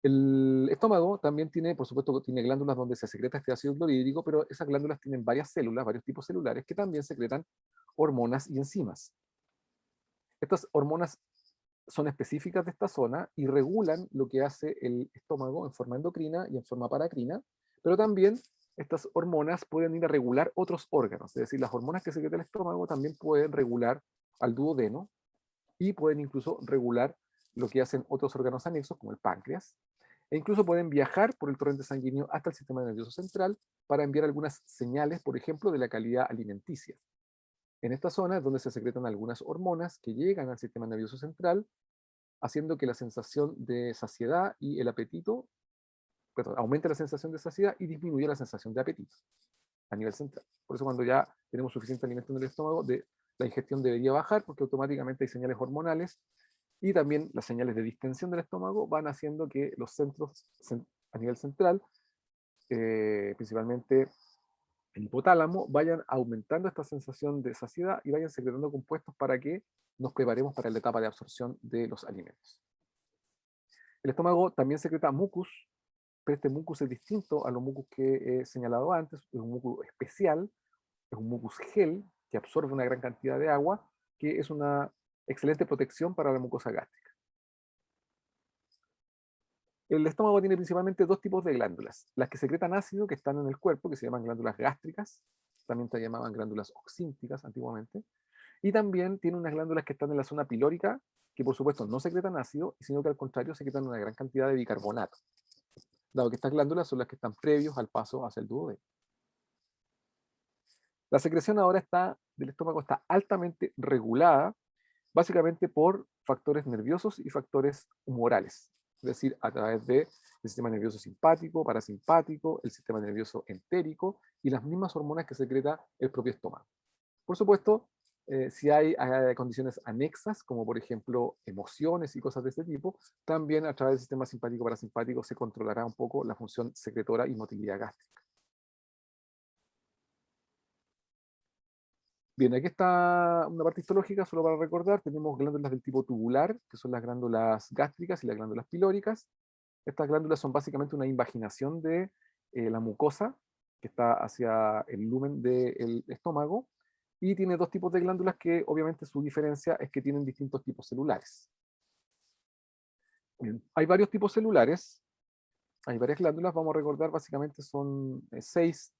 El estómago también tiene, por supuesto, tiene glándulas donde se secreta este ácido clorhídrico, pero esas glándulas tienen varias células, varios tipos celulares, que también secretan hormonas y enzimas. Estas hormonas son específicas de esta zona y regulan lo que hace el estómago en forma endocrina y en forma paracrina, pero también estas hormonas pueden ir a regular otros órganos, es decir, las hormonas que secreta el estómago también pueden regular al duodeno y pueden incluso regular lo que hacen otros órganos anexos como el páncreas, e incluso pueden viajar por el torrente sanguíneo hasta el sistema nervioso central para enviar algunas señales, por ejemplo, de la calidad alimenticia. En esta zona es donde se secretan algunas hormonas que llegan al sistema nervioso central, haciendo que la sensación de saciedad y el apetito, perdón, aumente la sensación de saciedad y disminuya la sensación de apetito a nivel central. Por eso cuando ya tenemos suficiente alimento en el estómago, la ingestión debería bajar porque automáticamente hay señales hormonales y también las señales de distensión del estómago van haciendo que los centros a nivel central, principalmente el hipotálamo, vayan aumentando esta sensación de saciedad y vayan secretando compuestos para que nos preparemos para la etapa de absorción de los alimentos. El estómago también secreta mucus, pero este mucus es distinto a los mucus que he señalado antes, es un mucus especial, es un mucus gel que absorbe una gran cantidad de agua, que es una excelente protección para la mucosa gástrica. El estómago tiene principalmente dos tipos de glándulas, las que secretan ácido, que están en el cuerpo, que se llaman glándulas gástricas, también se llamaban glándulas oxínticas antiguamente, y también tiene unas glándulas que están en la zona pilórica, que por supuesto no secretan ácido, sino que al contrario secretan una gran cantidad de bicarbonato, dado que estas glándulas son las que están previos al paso hacia el duodeno. La secreción ahora del estómago está altamente regulada, básicamente por factores nerviosos y factores humorales, es decir, a través del sistema nervioso simpático, parasimpático, el sistema nervioso entérico y las mismas hormonas que secreta el propio estómago. Por supuesto, si hay condiciones anexas, como por ejemplo emociones y cosas de este tipo, también a través del sistema simpático-parasimpático se controlará un poco la función secretora y motilidad gástrica. Bien, aquí está una parte histológica, solo para recordar, tenemos glándulas del tipo tubular, que son las glándulas gástricas y las glándulas pilóricas. Estas glándulas son básicamente una invaginación de la mucosa que está hacia el lumen del estómago, y tiene dos tipos de glándulas que obviamente su diferencia es que tienen distintos tipos celulares. Bien, hay varios tipos celulares, hay varias glándulas, vamos a recordar básicamente son seis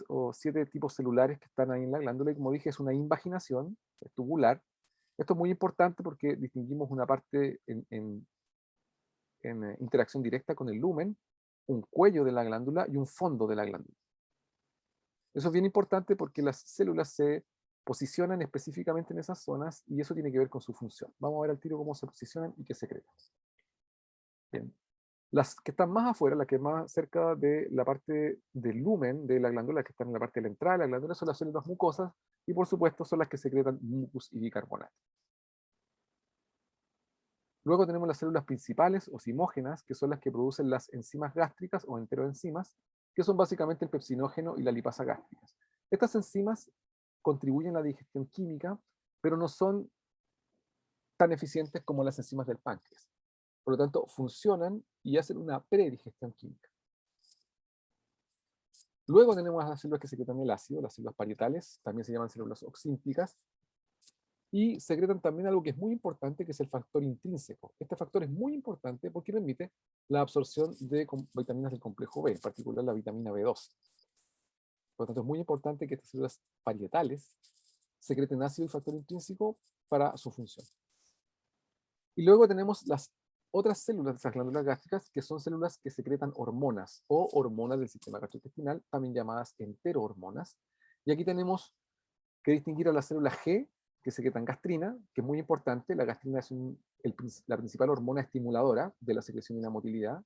o siete tipos celulares que están ahí en la glándula, y como dije es una invaginación, es tubular. Esto es muy importante porque distinguimos una parte en interacción directa con el lumen, un cuello de la glándula y un fondo de la glándula. Eso es bien importante porque las células se posicionan específicamente en esas zonas y eso tiene que ver con su función. Vamos a ver al tiro cómo se posicionan y qué secretan. Bien. Las que están más afuera, las que más cerca de la parte del lumen de la glándula, que están en la parte de la entrada de la glándula, son las células mucosas y por supuesto son las que secretan mucus y bicarbonato. Luego tenemos las células principales o zimógenas, que son las que producen las enzimas gástricas o enteroenzimas, que son básicamente el pepsinógeno y la lipasa gástricas. Estas enzimas contribuyen a la digestión química, pero no son tan eficientes como las enzimas del páncreas. Por lo tanto, funcionan y hacen una predigestión química. Luego tenemos las células que secretan el ácido, las células parietales, también se llaman células oxínticas, y secretan también algo que es muy importante, que es el factor intrínseco. Este factor es muy importante porque permite la absorción de vitaminas del complejo B, en particular la vitamina B12. Por lo tanto, es muy importante que estas células parietales secreten ácido y factor intrínseco para su función. Y luego tenemos las otras células de esas glándulas gástricas, que son células que secretan hormonas o hormonas del sistema gastrointestinal, también llamadas enterohormonas. Y aquí tenemos que distinguir a las células G, que secretan gastrina, que es muy importante. La gastrina es la principal hormona estimuladora de la secreción y la motilidad.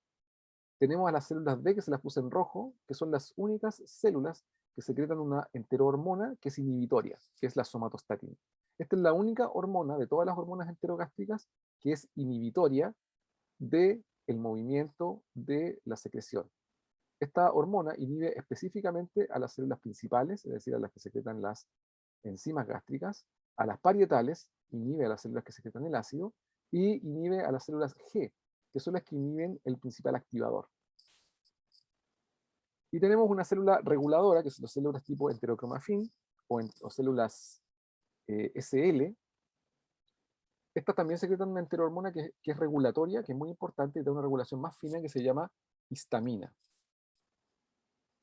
Tenemos a las células B, que se las puse en rojo, que son las únicas células que secretan una enterohormona que es inhibitoria, que es la somatostatina. Esta es la única hormona de todas las hormonas enterogástricas que es inhibitoria del movimiento de la secreción. Esta hormona inhibe específicamente a las células principales, es decir, a las que secretan las enzimas gástricas, a las parietales, inhibe a las células que secretan el ácido, y inhibe a las células G, que son las que inhiben el principal activador. Y tenemos una célula reguladora, que son las células tipo enterocromafin, o células SL. Estas también secretan una enterohormona que es regulatoria, que es muy importante y da una regulación más fina, que se llama histamina.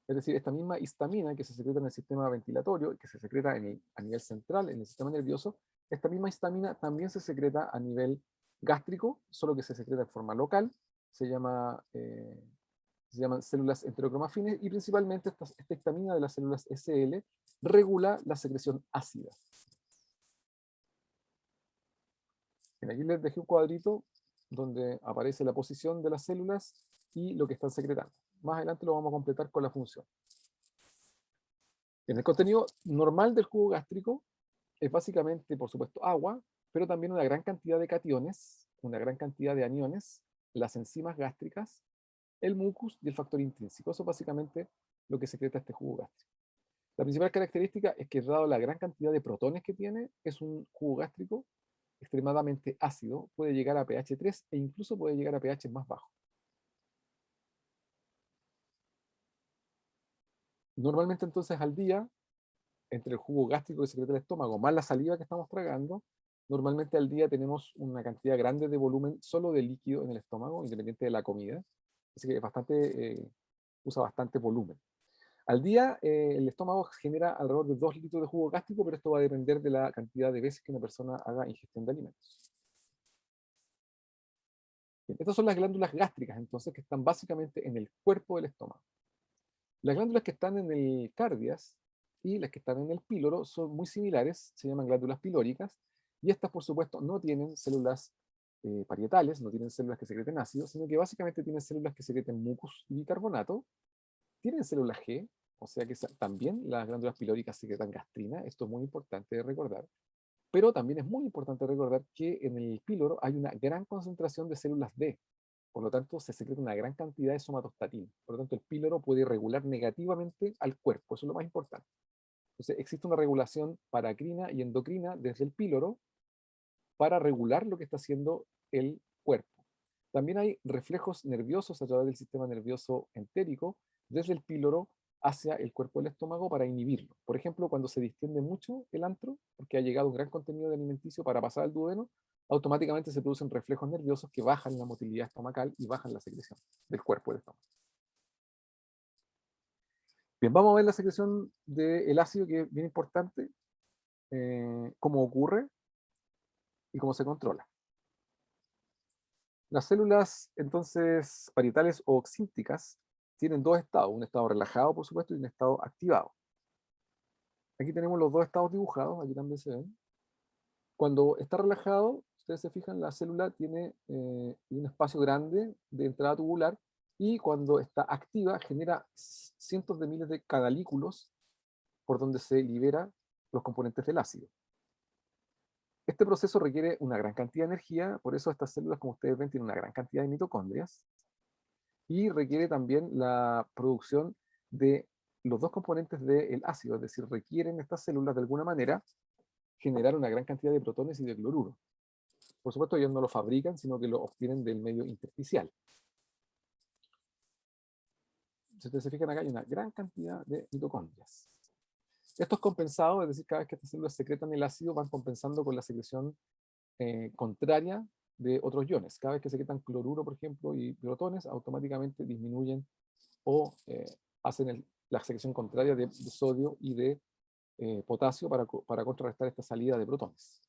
Es decir, esta misma histamina que se secreta en el sistema ventilatorio, que se secreta a nivel central, en el sistema nervioso, esta misma histamina también se secreta a nivel gástrico, solo que se secreta en forma local. Se llaman células enterocromafines, y principalmente esta histamina de las células SL regula la secreción ácida. Aquí les dejé un cuadrito donde aparece la posición de las células y lo que están secretando. Más adelante lo vamos a completar con la función. En el contenido normal del jugo gástrico es básicamente, por supuesto, agua, pero también una gran cantidad de cationes, una gran cantidad de aniones, las enzimas gástricas, el mucus y el factor intrínseco. Eso es básicamente lo que secreta este jugo gástrico. La principal característica es que, dado la gran cantidad de protones que tiene, es un jugo gástrico extremadamente ácido, puede llegar a pH 3 e incluso puede llegar a pH más bajos. Normalmente entonces al día, entre el jugo gástrico que secreta el estómago más la saliva que estamos tragando, normalmente al día tenemos una cantidad grande de volumen solo de líquido en el estómago, independiente de la comida. Así que usa bastante volumen. Al día, el estómago genera alrededor de 2 litros de jugo gástrico, pero esto va a depender de la cantidad de veces que una persona haga ingestión de alimentos. Bien, estas son las glándulas gástricas, entonces, que están básicamente en el cuerpo del estómago. Las glándulas que están en el cardias y las que están en el píloro son muy similares, se llaman glándulas pilóricas, y estas, por supuesto, no tienen células parietales, no tienen células que secreten ácido, sino que básicamente tienen células que secreten mucus y bicarbonato, tienen células G, o sea que también las glándulas pilóricas secretan gastrina, esto es muy importante de recordar, pero también es muy importante recordar que en el píloro hay una gran concentración de células D, por lo tanto se secreta una gran cantidad de somatostatina, por lo tanto el píloro puede regular negativamente al cuerpo, eso es lo más importante. Entonces existe una regulación paracrina y endocrina desde el píloro para regular lo que está haciendo el cuerpo. También hay reflejos nerviosos a través del sistema nervioso entérico desde el píloro hacia el cuerpo del estómago para inhibirlo. Por ejemplo, cuando se distiende mucho el antro, porque ha llegado un gran contenido de alimenticio para pasar al duodeno, automáticamente se producen reflejos nerviosos que bajan la motilidad estomacal y bajan la secreción del cuerpo del estómago. Bien, vamos a ver la secreción del ácido, que es bien importante, cómo ocurre y cómo se controla. Las células, entonces, parietales o oxínticas tienen dos estados, un estado relajado, por supuesto, y un estado activado. Aquí tenemos los dos estados dibujados, aquí también se ven. Cuando está relajado, ustedes se fijan, la célula tiene un espacio grande de entrada tubular, y cuando está activa genera cientos de miles de cagalículos por donde se libera los componentes del ácido. Este proceso requiere una gran cantidad de energía, por eso estas células, como ustedes ven, tienen una gran cantidad de mitocondrias, y requiere también la producción de los dos componentes del ácido, es decir, requieren estas células de alguna manera generar una gran cantidad de protones y de cloruro. Por supuesto, ellos no lo fabrican, sino que lo obtienen del medio intersticial. Si ustedes se fijan acá, hay una gran cantidad de mitocondrias. Esto es compensado, es decir, cada vez que estas células secretan el ácido, van compensando con la secreción contraria de otros iones. Cada vez que secretan cloruro, por ejemplo, y protones, automáticamente disminuyen o hacen la secreción contraria de sodio y de potasio para contrarrestar esta salida de protones.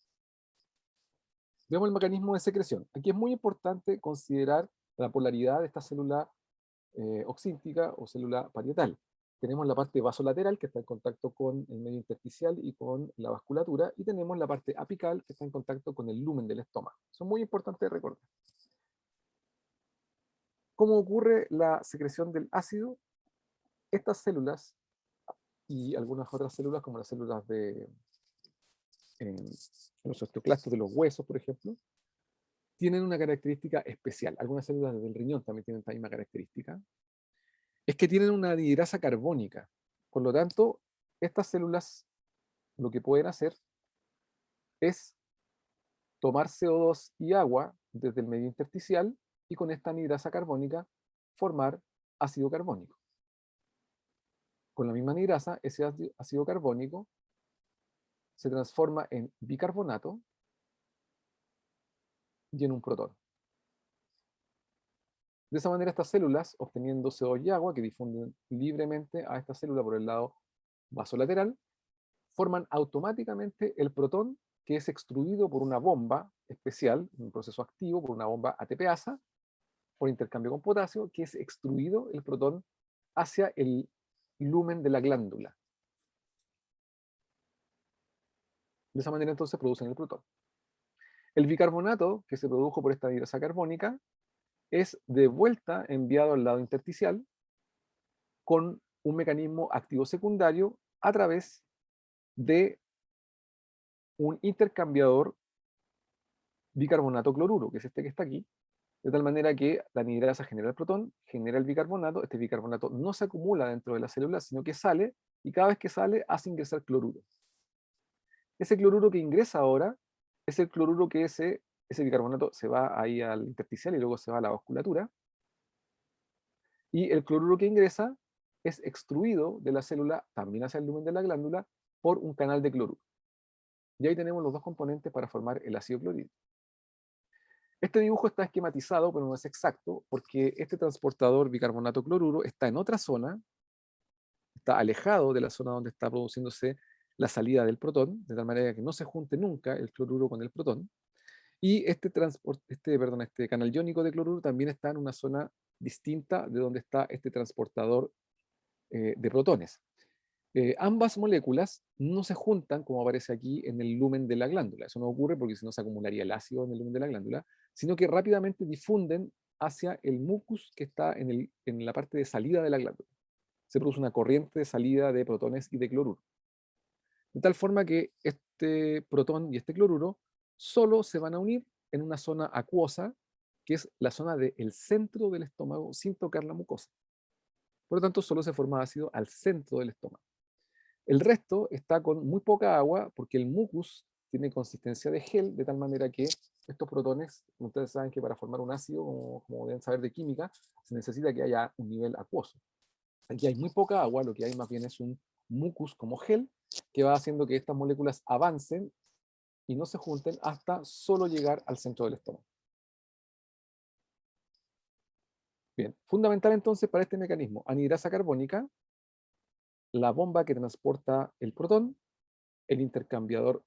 Vemos el mecanismo de secreción. Aquí es muy importante considerar la polaridad de esta célula oxíntica o célula parietal. Tenemos la parte vasolateral, que está en contacto con el medio intersticial y con la vasculatura, y tenemos la parte apical, que está en contacto con el lumen del estómago. Eso es muy importante de recordar. ¿Cómo ocurre la secreción del ácido? Estas células y algunas otras células, como las células de los osteoclastos de los huesos, por ejemplo, tienen una característica especial. Algunas células del riñón también tienen esta misma característica. Es que tienen una anhidrasa carbónica. Por lo tanto, estas células lo que pueden hacer es tomar CO2 y agua desde el medio intersticial, y con esta anhidrasa carbónica formar ácido carbónico. Con la misma anhidrasa, ese ácido carbónico se transforma en bicarbonato y en un protón. De esa manera, estas células, obteniendo CO2 y agua que difunden libremente a esta célula por el lado vasolateral, forman automáticamente el protón, que es extruido por una bomba especial, un proceso activo, por una bomba ATPasa, por intercambio con potasio, que es extruido el protón hacia el lumen de la glándula. De esa manera entonces producen el protón. El bicarbonato, que se produjo por esta anhidrasa carbónica, es de vuelta enviado al lado intersticial con un mecanismo activo secundario a través de un intercambiador bicarbonato cloruro, que es este que está aquí, de tal manera que la anidrasa genera el protón, genera el bicarbonato, este bicarbonato no se acumula dentro de la célula, sino que sale, y cada vez que sale hace ingresar cloruro. Ese cloruro que ingresa ahora es el cloruro que ese bicarbonato se va ahí al intersticial y luego se va a la vasculatura, y el cloruro que ingresa es extruido de la célula también hacia el lumen de la glándula por un canal de cloruro. Y ahí tenemos los dos componentes para formar el ácido clorhídrico. Este dibujo está esquematizado, pero no es exacto, porque este transportador bicarbonato cloruro está en otra zona, está alejado de la zona donde está produciéndose la salida del protón, de tal manera que no se junte nunca el cloruro con el protón. Y este canal iónico de cloruro también está en una zona distinta de donde está este transportador de protones. Ambas moléculas no se juntan, como aparece aquí, en el lumen de la glándula. Eso no ocurre porque si no se acumularía el ácido en el lumen de la glándula, sino que rápidamente difunden hacia el mucus que está en la parte de salida de la glándula. Se produce una corriente de salida de protones y de cloruro. De tal forma que este protón y este cloruro solo se van a unir en una zona acuosa, que es la zona del centro del estómago, sin tocar la mucosa. Por lo tanto, solo se forma ácido al centro del estómago. El resto está con muy poca agua porque el mucus tiene consistencia de gel, de tal manera que estos protones, ustedes saben que para formar un ácido, como deben saber de química, se necesita que haya un nivel acuoso. Aquí hay muy poca agua, lo que hay más bien es un mucus como gel, que va haciendo que estas moléculas avancen y no se junten hasta solo llegar al centro del estómago. Bien, fundamental entonces para este mecanismo, anhidrasa carbónica, la bomba que transporta el protón, el intercambiador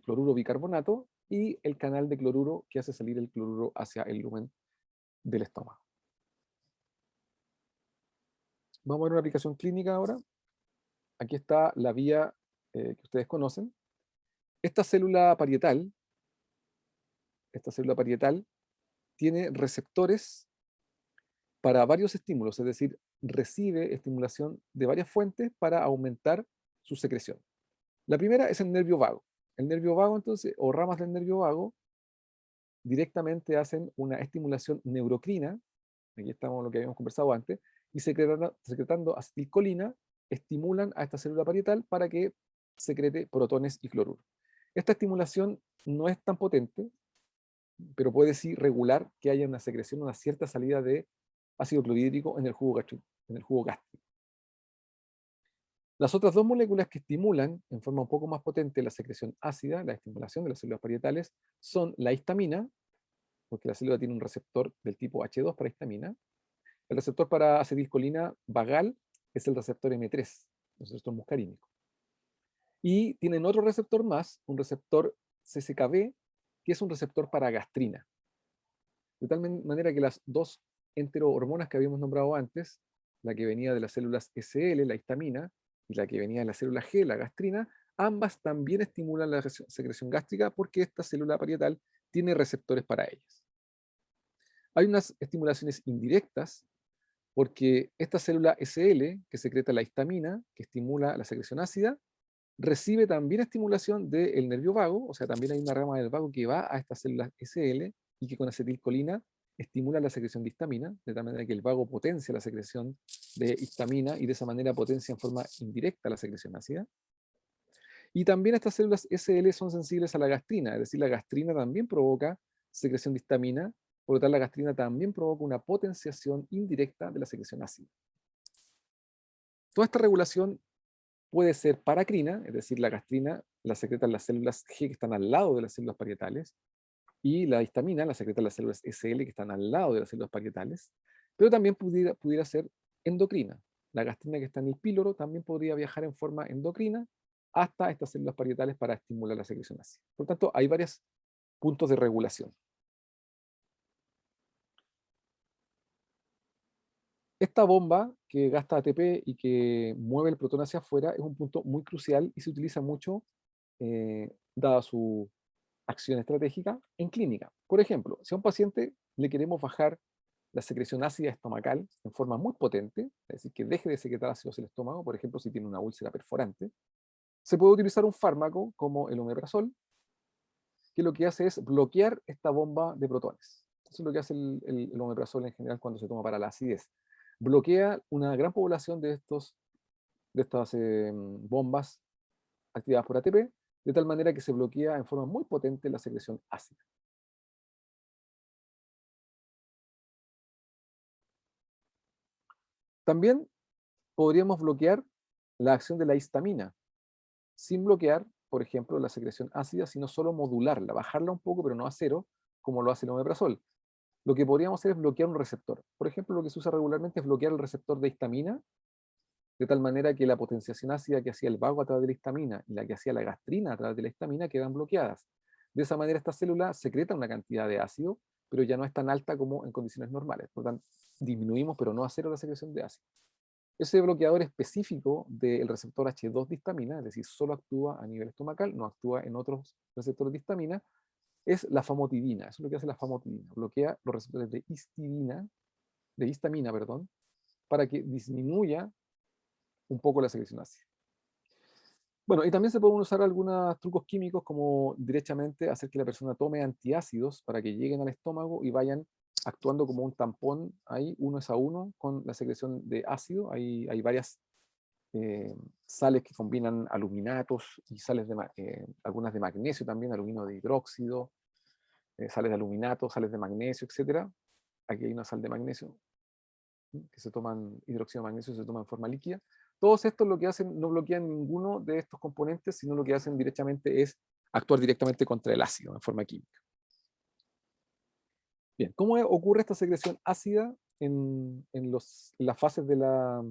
cloruro bicarbonato y el canal de cloruro que hace salir el cloruro hacia el lumen del estómago. Vamos a ver una aplicación clínica ahora. Aquí está la vía que ustedes conocen. Esta célula parietal tiene receptores para varios estímulos, es decir, recibe estimulación de varias fuentes para aumentar su secreción. La primera es el nervio vago. El nervio vago, entonces, o ramas del nervio vago, directamente hacen una estimulación neurocrina, aquí estamos lo que habíamos conversado antes, y secretando acetilcolina, estimulan a esta célula parietal para que secrete protones y cloruro. Esta estimulación no es tan potente, pero puede sí regular que haya una secreción, una cierta salida de ácido clorhídrico en el jugo gástrico. Las otras dos moléculas que estimulan en forma un poco más potente la secreción ácida, la estimulación de las células parietales, son la histamina, porque la célula tiene un receptor del tipo H2 para histamina. El receptor para acetilcolina vagal es el receptor M3, el receptor muscarínico. Y tienen otro receptor más, un receptor CCKB, que es un receptor para gastrina. De tal manera que las dos enterohormonas que habíamos nombrado antes, la que venía de las células SL, la histamina, y la que venía de la célula G, la gastrina, ambas también estimulan la secreción gástrica porque esta célula parietal tiene receptores para ellas. Hay unas estimulaciones indirectas porque esta célula SL, que secreta la histamina, que estimula la secreción ácida, recibe también estimulación del nervio vago, o sea, también hay una rama del vago que va a estas células SL y que con acetilcolina estimula la secreción de histamina, de tal manera que el vago potencia la secreción de histamina y de esa manera potencia en forma indirecta la secreción ácida. Y también estas células SL son sensibles a la gastrina, es decir, la gastrina también provoca secreción de histamina, por lo tanto la gastrina también provoca una potenciación indirecta de la secreción ácida. Toda esta regulación puede ser paracrina, es decir, la gastrina la secretan las células G que están al lado de las células parietales, y la histamina la secretan las células SL que están al lado de las células parietales, pero también pudiera ser endocrina. La gastrina que está en el píloro también podría viajar en forma endocrina hasta estas células parietales para estimular la secreción ácida. Por lo tanto, hay varios puntos de regulación. Esta bomba que gasta ATP y que mueve el protón hacia afuera es un punto muy crucial y se utiliza mucho, dada su acción estratégica, en clínica. Por ejemplo, si a un paciente le queremos bajar la secreción ácida estomacal en forma muy potente, es decir, que deje de secretar ácidos el estómago, por ejemplo, si tiene una úlcera perforante, Se puede utilizar un fármaco como el omeprazol, que lo que hace es bloquear esta bomba de protones. Eso es lo que hace el omeprazol en general cuando se toma para la acidez. Bloquea una gran población de estas bombas activadas por ATP, de tal manera que se bloquea en forma muy potente la secreción ácida. También podríamos bloquear la acción de la histamina, sin bloquear, por ejemplo, la secreción ácida, sino solo modularla, bajarla un poco, pero no a cero, como lo hace el omeprazol. Lo que podríamos hacer es bloquear un receptor. Por ejemplo, lo que se usa regularmente es bloquear el receptor de histamina, de tal manera que la potenciación ácida que hacía el vago a través de la histamina y la que hacía la gastrina a través de la histamina quedan bloqueadas. De esa manera, esta célula secreta una cantidad de ácido, pero ya no es tan alta como en condiciones normales. Por lo tanto, disminuimos, pero no a cero, la secreción de ácido. Ese bloqueador específico del receptor H2 de histamina, es decir, solo actúa a nivel estomacal, no actúa en otros receptores de histamina, es la famotidina. Eso es lo que hace la famotidina. Bloquea los receptores de histamina, perdón, para que disminuya un poco la secreción ácida. Bueno, y también se pueden usar algunos trucos químicos como directamente hacer que la persona tome antiácidos para que lleguen al estómago y vayan actuando como un tampón ahí, uno es a uno, con la secreción de ácido. Hay varias sales que combinan aluminatos y sales algunas de magnesio también, aluminio de hidróxido, sales de aluminato, sales de magnesio, etcétera. Aquí hay una sal de magnesio que se toman, hidróxido de magnesio se toma en forma líquida. Todos estos lo que hacen no bloquean ninguno de estos componentes, sino lo que hacen directamente es actuar directamente contra el ácido en forma química. Bien, ¿cómo ocurre esta secreción ácida en las fases de la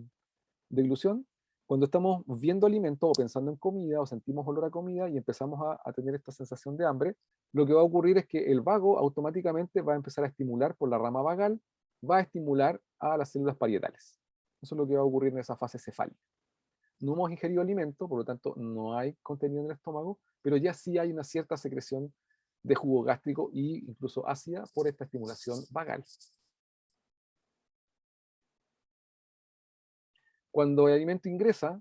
deglución? Cuando estamos viendo alimento o pensando en comida o sentimos olor a comida y empezamos a tener esta sensación de hambre, lo que va a ocurrir es que el vago automáticamente va a empezar a estimular por la rama vagal, va a estimular a las células parietales. Eso es lo que va a ocurrir en esa fase cefálica. No hemos ingerido alimento, por lo tanto no hay contenido en el estómago, pero ya sí hay una cierta secreción de jugo gástrico e incluso ácida por esta estimulación vagal. Cuando el alimento ingresa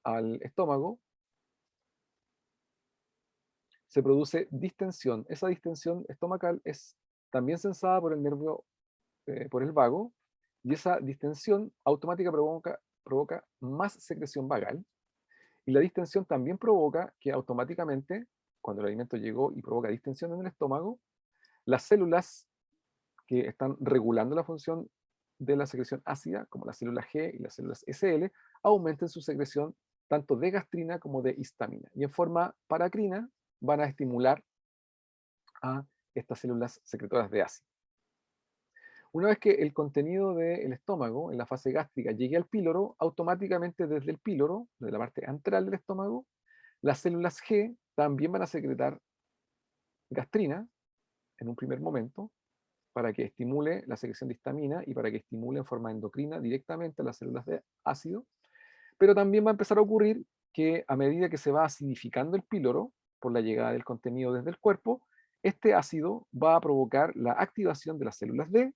al estómago, se produce distensión. Esa distensión estomacal es también sensada por el nervio, por el vago, y esa distensión automática provoca más secreción vagal, y la distensión también provoca que automáticamente, cuando el alimento llegó y provoca distensión en el estómago, las células que están regulando la función de la secreción ácida, como las células G y las células SL, aumenten su secreción tanto de gastrina como de histamina. Y en forma paracrina van a estimular a estas células secretoras de ácido. Una vez que el contenido del estómago en la fase gástrica llegue al píloro, automáticamente desde el píloro, desde la parte antral del estómago, las células G también van a secretar gastrina en un primer momento para que estimule la secreción de histamina y para que estimule en forma endocrina directamente las células de ácido, pero también va a empezar a ocurrir que a medida que se va acidificando el píloro por la llegada del contenido desde el cuerpo, este ácido va a provocar la activación de las células D,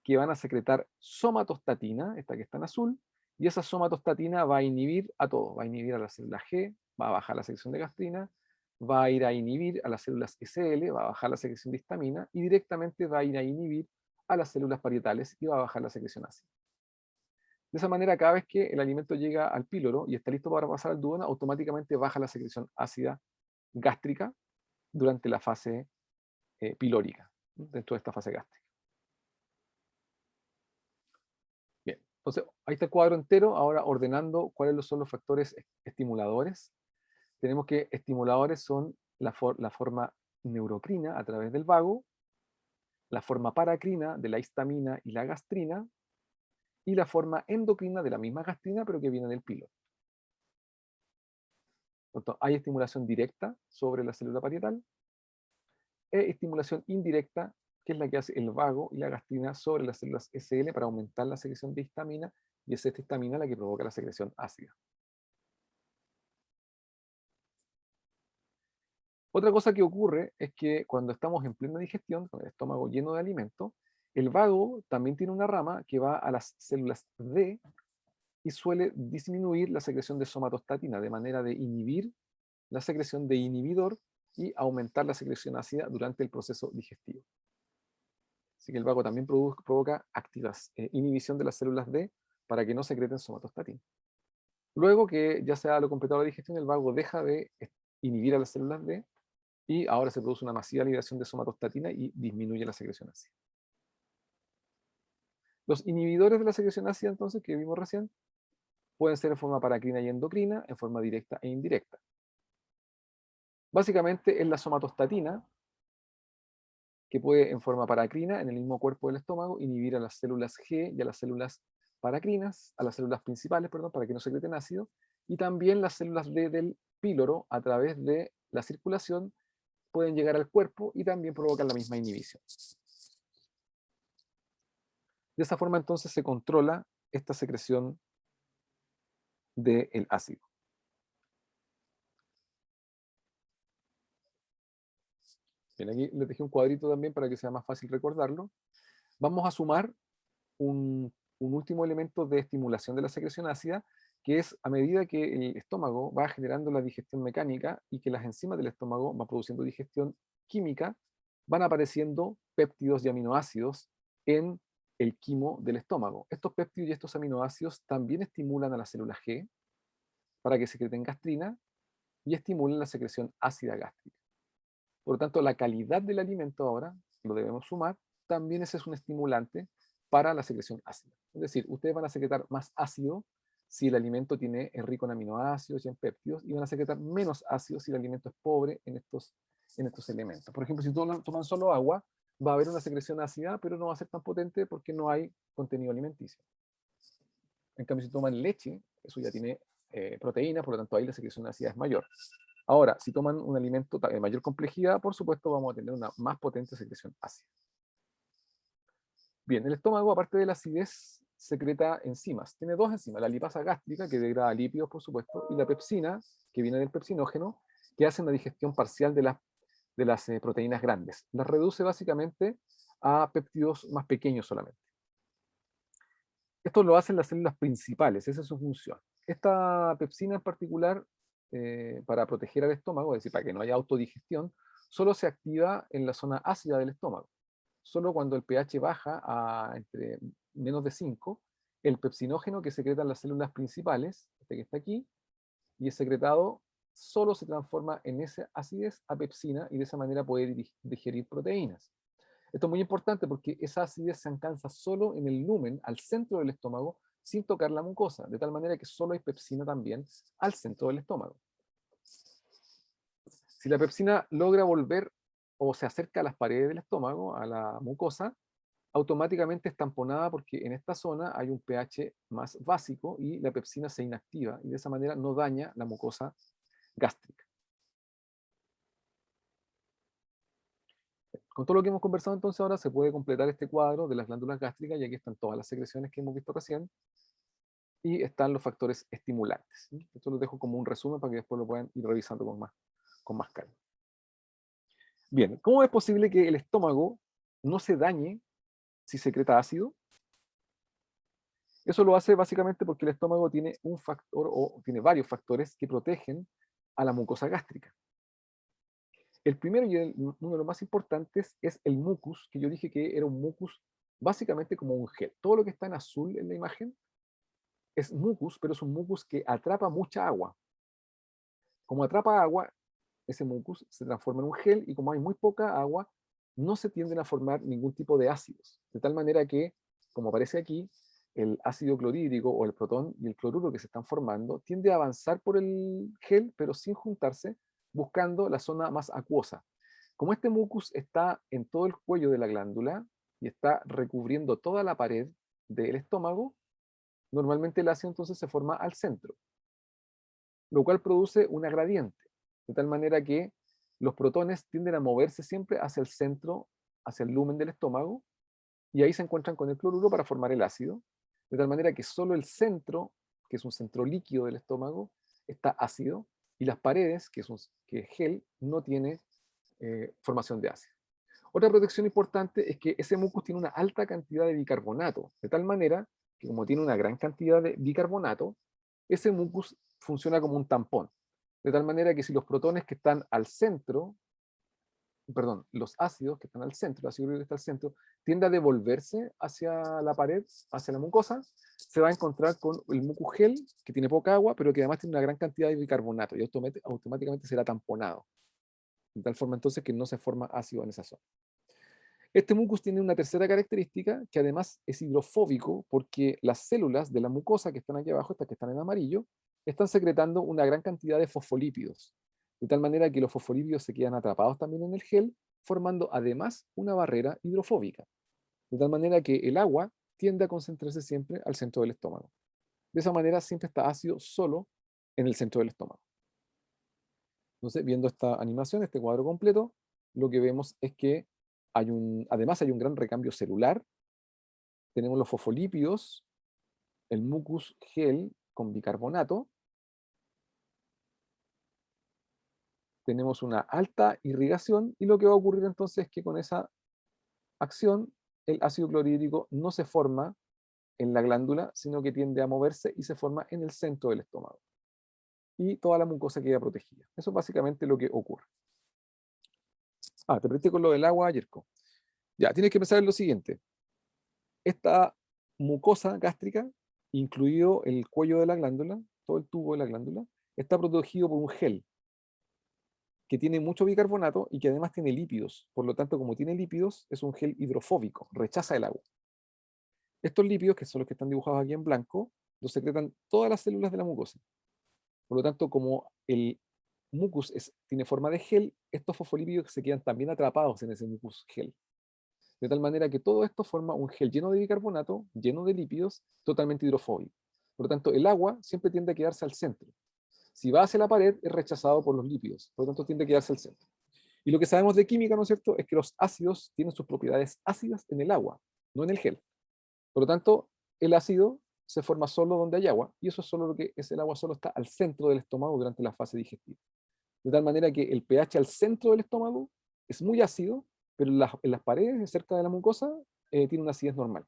que van a secretar somatostatina, esta que está en azul, y esa somatostatina va a inhibir a todo, va a inhibir a la célula G, va a bajar la secreción de gastrina, va a ir a inhibir a las células SL, va a bajar la secreción de histamina, y directamente va a ir a inhibir a las células parietales y va a bajar la secreción ácida. De esa manera, cada vez que el alimento llega al píloro y está listo para pasar al duodeno, automáticamente baja la secreción ácida gástrica durante la fase pilórica, dentro de esta fase gástrica. Bien, entonces ahí está el cuadro entero, ahora ordenando cuáles son los factores estimuladores. Tenemos que estimuladores son la forma neurocrina a través del vago, la forma paracrina de la histamina y la gastrina, y la forma endocrina de la misma gastrina, pero que viene del píloro. Entonces, hay estimulación directa sobre la célula parietal e estimulación indirecta, que es la que hace el vago y la gastrina sobre las células SL para aumentar la secreción de histamina, y es esta histamina la que provoca la secreción ácida. Otra cosa que ocurre es que cuando estamos en plena digestión, con el estómago lleno de alimento, el vago también tiene una rama que va a las células D y suele disminuir la secreción de somatostatina, de manera de inhibir la secreción de inhibidor y aumentar la secreción ácida durante el proceso digestivo. Así que el vago también provoca inhibición de las células D para que no secreten somatostatina. Luego que ya se ha completado la digestión, el vago deja de inhibir a las células D y ahora se produce una masiva liberación de somatostatina y disminuye la secreción ácida. Los inhibidores de la secreción ácida, entonces, que vimos recién, pueden ser en forma paracrina y endocrina, en forma directa e indirecta. Básicamente es la somatostatina, que puede en forma paracrina, en el mismo cuerpo del estómago, inhibir a las células G y a las células paracrinas, a las células principales, perdón, para que no secreten ácido, y también las células D del píloro, a través de la circulación, pueden llegar al cuerpo y también provocan la misma inhibición. De esa forma, entonces, se controla esta secreción del ácido. Bien, aquí les dejé un cuadrito también para que sea más fácil recordarlo. Vamos a sumar un último elemento de estimulación de la secreción ácida, que es a medida que el estómago va generando la digestión mecánica y que las enzimas del estómago van produciendo digestión química, van apareciendo péptidos y aminoácidos en el quimo del estómago. Estos péptidos y estos aminoácidos también estimulan a las células G para que secreten gastrina y estimulan la secreción ácida gástrica. Por lo tanto, la calidad del alimento ahora, lo debemos sumar, también ese es un estimulante para la secreción ácida. Es decir, ustedes van a secretar más ácido si el alimento es rico en aminoácidos y en péptidos, y van a secretar menos ácido si el alimento es pobre en estos elementos. Por ejemplo, si toman solo agua, va a haber una secreción ácida, pero no va a ser tan potente porque no hay contenido alimenticio. En cambio, si toman leche, eso ya tiene proteínas, por lo tanto ahí la secreción ácida es mayor. Ahora, si toman un alimento de mayor complejidad, por supuesto vamos a tener una más potente secreción ácida. Bien, el estómago, aparte de la acidez, secreta enzimas. Tiene dos enzimas, la lipasa gástrica, que degrada lípidos, por supuesto, y la pepsina, que viene del pepsinógeno, que hace una digestión parcial de las proteínas grandes. Las reduce básicamente a péptidos más pequeños solamente. Esto lo hacen las células principales, esa es su función. Esta pepsina en particular, para proteger al estómago, es decir, para que no haya autodigestión, solo se activa en la zona ácida del estómago. Solo cuando el pH baja a entre menos de 5, el pepsinógeno que secretan las células principales, este que está aquí, y es secretado, solo se transforma en esa acidez a pepsina y de esa manera puede digerir proteínas. Esto es muy importante porque esa acidez se alcanza solo en el lumen, al centro del estómago, sin tocar la mucosa, de tal manera que solo hay pepsina también al centro del estómago. Si la pepsina logra volver o se acerca a las paredes del estómago, a la mucosa, automáticamente es tamponada porque en esta zona hay un pH más básico y la pepsina se inactiva y de esa manera no daña la mucosa gástrica. Con todo lo que hemos conversado entonces ahora se puede completar este cuadro de las glándulas gástricas y aquí están todas las secreciones que hemos visto recién y están los factores estimulantes. Esto lo dejo como un resumen para que después lo puedan ir revisando con más calma. Bien, ¿cómo es posible que el estómago no se dañe si secreta ácido? Eso lo hace básicamente porque el estómago tiene un factor o tiene varios factores que protegen a la mucosa gástrica. El primero y uno de los más importantes es el mucus, que yo dije que era un mucus básicamente como un gel. Todo lo que está en azul en la imagen es mucus, pero es un mucus que atrapa mucha agua. Como atrapa agua, ese mucus se transforma en un gel y como hay muy poca agua, no se tienden a formar ningún tipo de ácidos. De tal manera que, como aparece aquí, el ácido clorhídrico o el protón y el cloruro que se están formando tiende a avanzar por el gel, pero sin juntarse, buscando la zona más acuosa. Como este mucus está en todo el cuello de la glándula y está recubriendo toda la pared del estómago, normalmente el ácido entonces se forma al centro, lo cual produce una gradiente, de tal manera que los protones tienden a moverse siempre hacia el centro, hacia el lumen del estómago, y ahí se encuentran con el cloruro para formar el ácido, de tal manera que solo el centro, que es un centro líquido del estómago, está ácido, y las paredes, que es gel, no tiene formación de ácido. Otra protección importante es que ese mucus tiene una alta cantidad de bicarbonato, de tal manera que como tiene una gran cantidad de bicarbonato, ese mucus funciona como un tampón. De tal manera que si los protones que están al centro, perdón, los ácidos que están al centro, el ácido clorhídrico que está al centro, tiende a devolverse hacia la pared, hacia la mucosa, se va a encontrar con el mucus gel, que tiene poca agua, pero que además tiene una gran cantidad de bicarbonato, y automáticamente será tamponado. De tal forma entonces que no se forma ácido en esa zona. Este mucus tiene una tercera característica, que además es hidrofóbico, porque las células de la mucosa que están aquí abajo, estas que están en amarillo, están secretando una gran cantidad de fosfolípidos, de tal manera que los fosfolípidos se quedan atrapados también en el gel, formando además una barrera hidrofóbica, de tal manera que el agua tiende a concentrarse siempre al centro del estómago. De esa manera siempre está ácido solo en el centro del estómago. Entonces, viendo esta animación, este cuadro completo, lo que vemos es que además hay un gran recambio celular. Tenemos los fosfolípidos, el mucus gel con bicarbonato. Tenemos una alta irrigación y lo que va a ocurrir entonces es que con esa acción el ácido clorhídrico no se forma en la glándula, sino que tiende a moverse y se forma en el centro del estómago. Y toda la mucosa queda protegida. Eso es básicamente lo que ocurre. Te presté con lo del agua, Yerko. Ya, tienes que pensar en lo siguiente. Esta mucosa gástrica, incluido el cuello de la glándula, todo el tubo de la glándula, está protegido por un gel que tiene mucho bicarbonato y que además tiene lípidos. Por lo tanto, como tiene lípidos, es un gel hidrofóbico, rechaza el agua. Estos lípidos, que son los que están dibujados aquí en blanco, los secretan todas las células de la mucosa. Por lo tanto, como el mucus tiene forma de gel, estos fosfolípidos se quedan también atrapados en ese mucus gel. De tal manera que todo esto forma un gel lleno de bicarbonato, lleno de lípidos, totalmente hidrofóbico. Por lo tanto, el agua siempre tiende a quedarse al centro. Si va hacia la pared, es rechazado por los lípidos. Por lo tanto, tiende a quedarse al centro. Y lo que sabemos de química, ¿no es cierto?, es que los ácidos tienen sus propiedades ácidas en el agua, no en el gel. Por lo tanto, el ácido se forma solo donde hay agua, y eso es solo lo que es el agua, solo está al centro del estómago durante la fase digestiva. De tal manera que el pH al centro del estómago es muy ácido, pero en las paredes, cerca de la mucosa, tiene una acidez normal.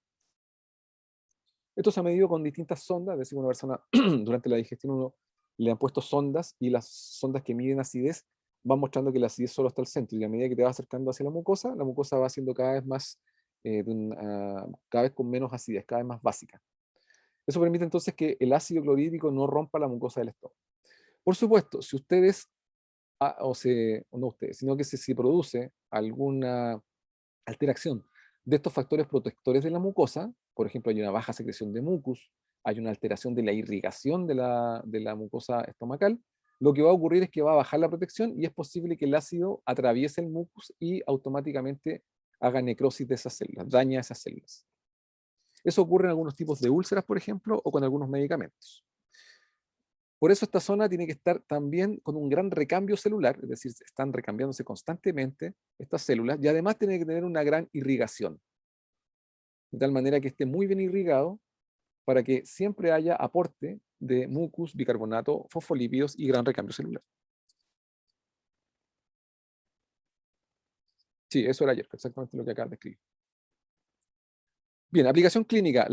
Esto se ha medido con distintas sondas, es decir, una persona durante la digestión uno le han puesto sondas y las sondas que miden acidez van mostrando que la acidez solo está al centro y a medida que te vas acercando hacia la mucosa va siendo cada vez más, cada vez con menos acidez, cada vez más básica. Eso permite entonces que el ácido clorhídrico no rompa la mucosa del estómago. Por supuesto, si ustedes, o no ustedes, sino que si se produce alguna alteración de estos factores protectores de la mucosa, por ejemplo, hay una baja secreción de mucus, hay una alteración de la irrigación de la mucosa estomacal, lo que va a ocurrir es que va a bajar la protección y es posible que el ácido atraviese el mucus y automáticamente haga necrosis de esas células, daña esas células. Eso ocurre en algunos tipos de úlceras, por ejemplo, o con algunos medicamentos. Por eso esta zona tiene que estar también con un gran recambio celular, es decir, están recambiándose constantemente estas células y además tiene que tener una gran irrigación, de tal manera que esté muy bien irrigado para que siempre haya aporte de mucus, bicarbonato, fosfolípidos y gran recambio celular. Sí, eso era ayer, exactamente lo que acabas de escribir. Bien, aplicación clínica.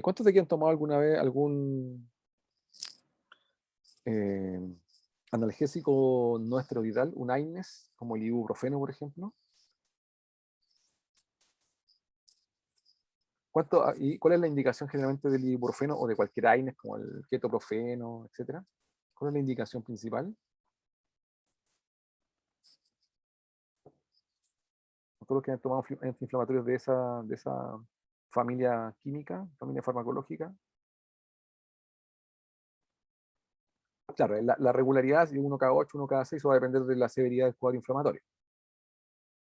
¿Cuántos de aquí han tomado alguna vez algún eh, analgésico no esteroidal, un AINES, como el ibuprofeno, por ejemplo? ¿Y cuál es la indicación generalmente del ibuprofeno o de cualquier AINES, como el ketoprofeno, etcétera? ¿Cuál es la indicación principal? Todos los que han tomado antiinflamatorios de esa familia química, familia farmacológica. Claro, la regularidad, si uno cada 8, uno cada 6, va a depender de la severidad del cuadro inflamatorio.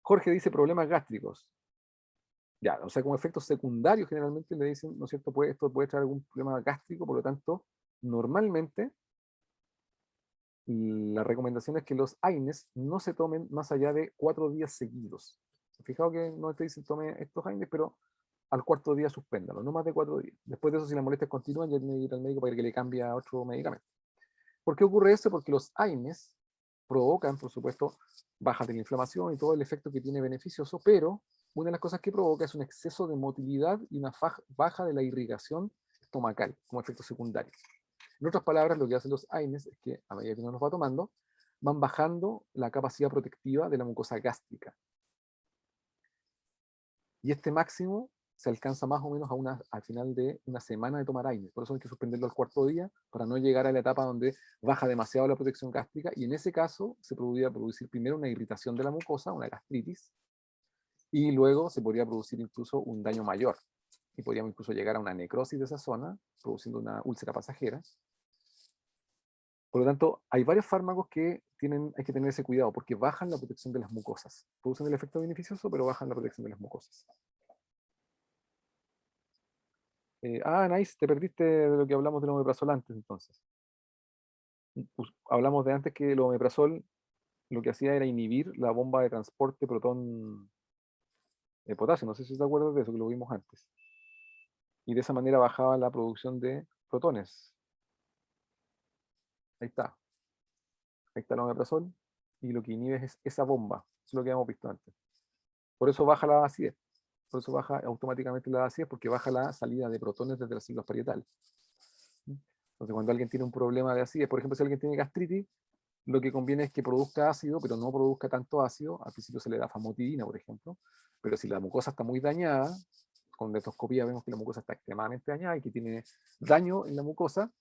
Jorge dice problemas gástricos. Ya, o sea, como efectos secundarios generalmente le dicen, ¿no es cierto? Esto puede traer algún problema gástrico, por lo tanto, normalmente la recomendación es que los AINES no se tomen más allá de 4 días seguidos. Fijaos que no te dicen tome estos AINES, pero al cuarto día suspéndalo, no más de 4 días. Después de eso, si las molestias continúan, ya tiene que ir al médico para que le cambie a otro medicamento. ¿Por qué ocurre eso? Porque los AINES provocan, por supuesto, bajas de la inflamación y todo el efecto que tiene beneficioso, pero una de las cosas que provoca es un exceso de motilidad y una baja de la irrigación estomacal como efecto secundario. En otras palabras, lo que hacen los AINES es que a medida que uno los va tomando, van bajando la capacidad protectiva de la mucosa gástrica. Y este máximo se alcanza más o menos al final de una semana de tomar AINES. Por eso hay que suspenderlo al cuarto día para no llegar a la etapa donde baja demasiado la protección gástrica. Y en ese caso se podría producir primero una irritación de la mucosa, una gastritis, y luego se podría producir incluso un daño mayor. Y podríamos incluso llegar a una necrosis de esa zona, produciendo una úlcera pasajera. Por lo tanto, hay varios fármacos que hay que tener ese cuidado porque bajan la protección de las mucosas. Producen el efecto beneficioso, pero bajan la protección de las mucosas. Nice, te perdiste de lo que hablamos del omeprazol antes, entonces. Hablamos de antes que el omeprazol lo que hacía era inhibir la bomba de transporte protón-potasio. No sé si te acuerdas de eso, que lo vimos antes. Y de esa manera bajaba la producción de protones. Ahí está. Ahí está el omeprazol. Y lo que inhibe es esa bomba. Eso es lo que habíamos visto antes. Por eso baja la acidez. Por eso baja automáticamente la acidez, porque baja la salida de protones desde la célula parietal. Entonces, cuando alguien tiene un problema de acidez, por ejemplo, si alguien tiene gastritis, lo que conviene es que produzca ácido, pero no produzca tanto ácido. Al principio se le da famotidina, por ejemplo. Pero si la mucosa está muy dañada, con endoscopía vemos que la mucosa está extremadamente dañada y que tiene daño en la mucosa,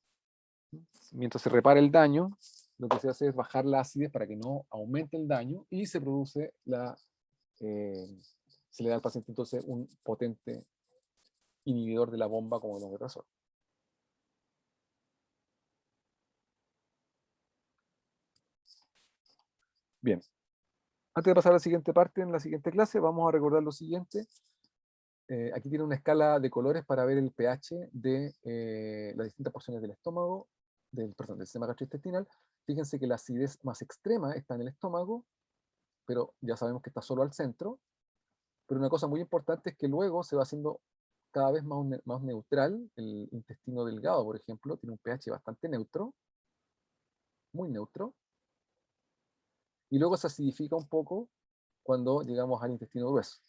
mientras se repara el daño, lo que se hace es bajar la acidez para que no aumente el daño y se produce se le da al paciente entonces un potente inhibidor de la bomba como el omeprazol. Bien, antes de pasar a la siguiente parte, en la siguiente clase, vamos a recordar lo siguiente. Aquí tiene una escala de colores para ver el pH de las distintas porciones del estómago, perdón, del sistema gastrointestinal. Fíjense que la acidez más extrema está en el estómago, pero ya sabemos que está solo al centro. Pero una cosa muy importante es que luego se va haciendo cada vez más neutral. El intestino delgado, por ejemplo, tiene un pH bastante neutro, muy neutro, y luego se acidifica un poco cuando llegamos al intestino grueso.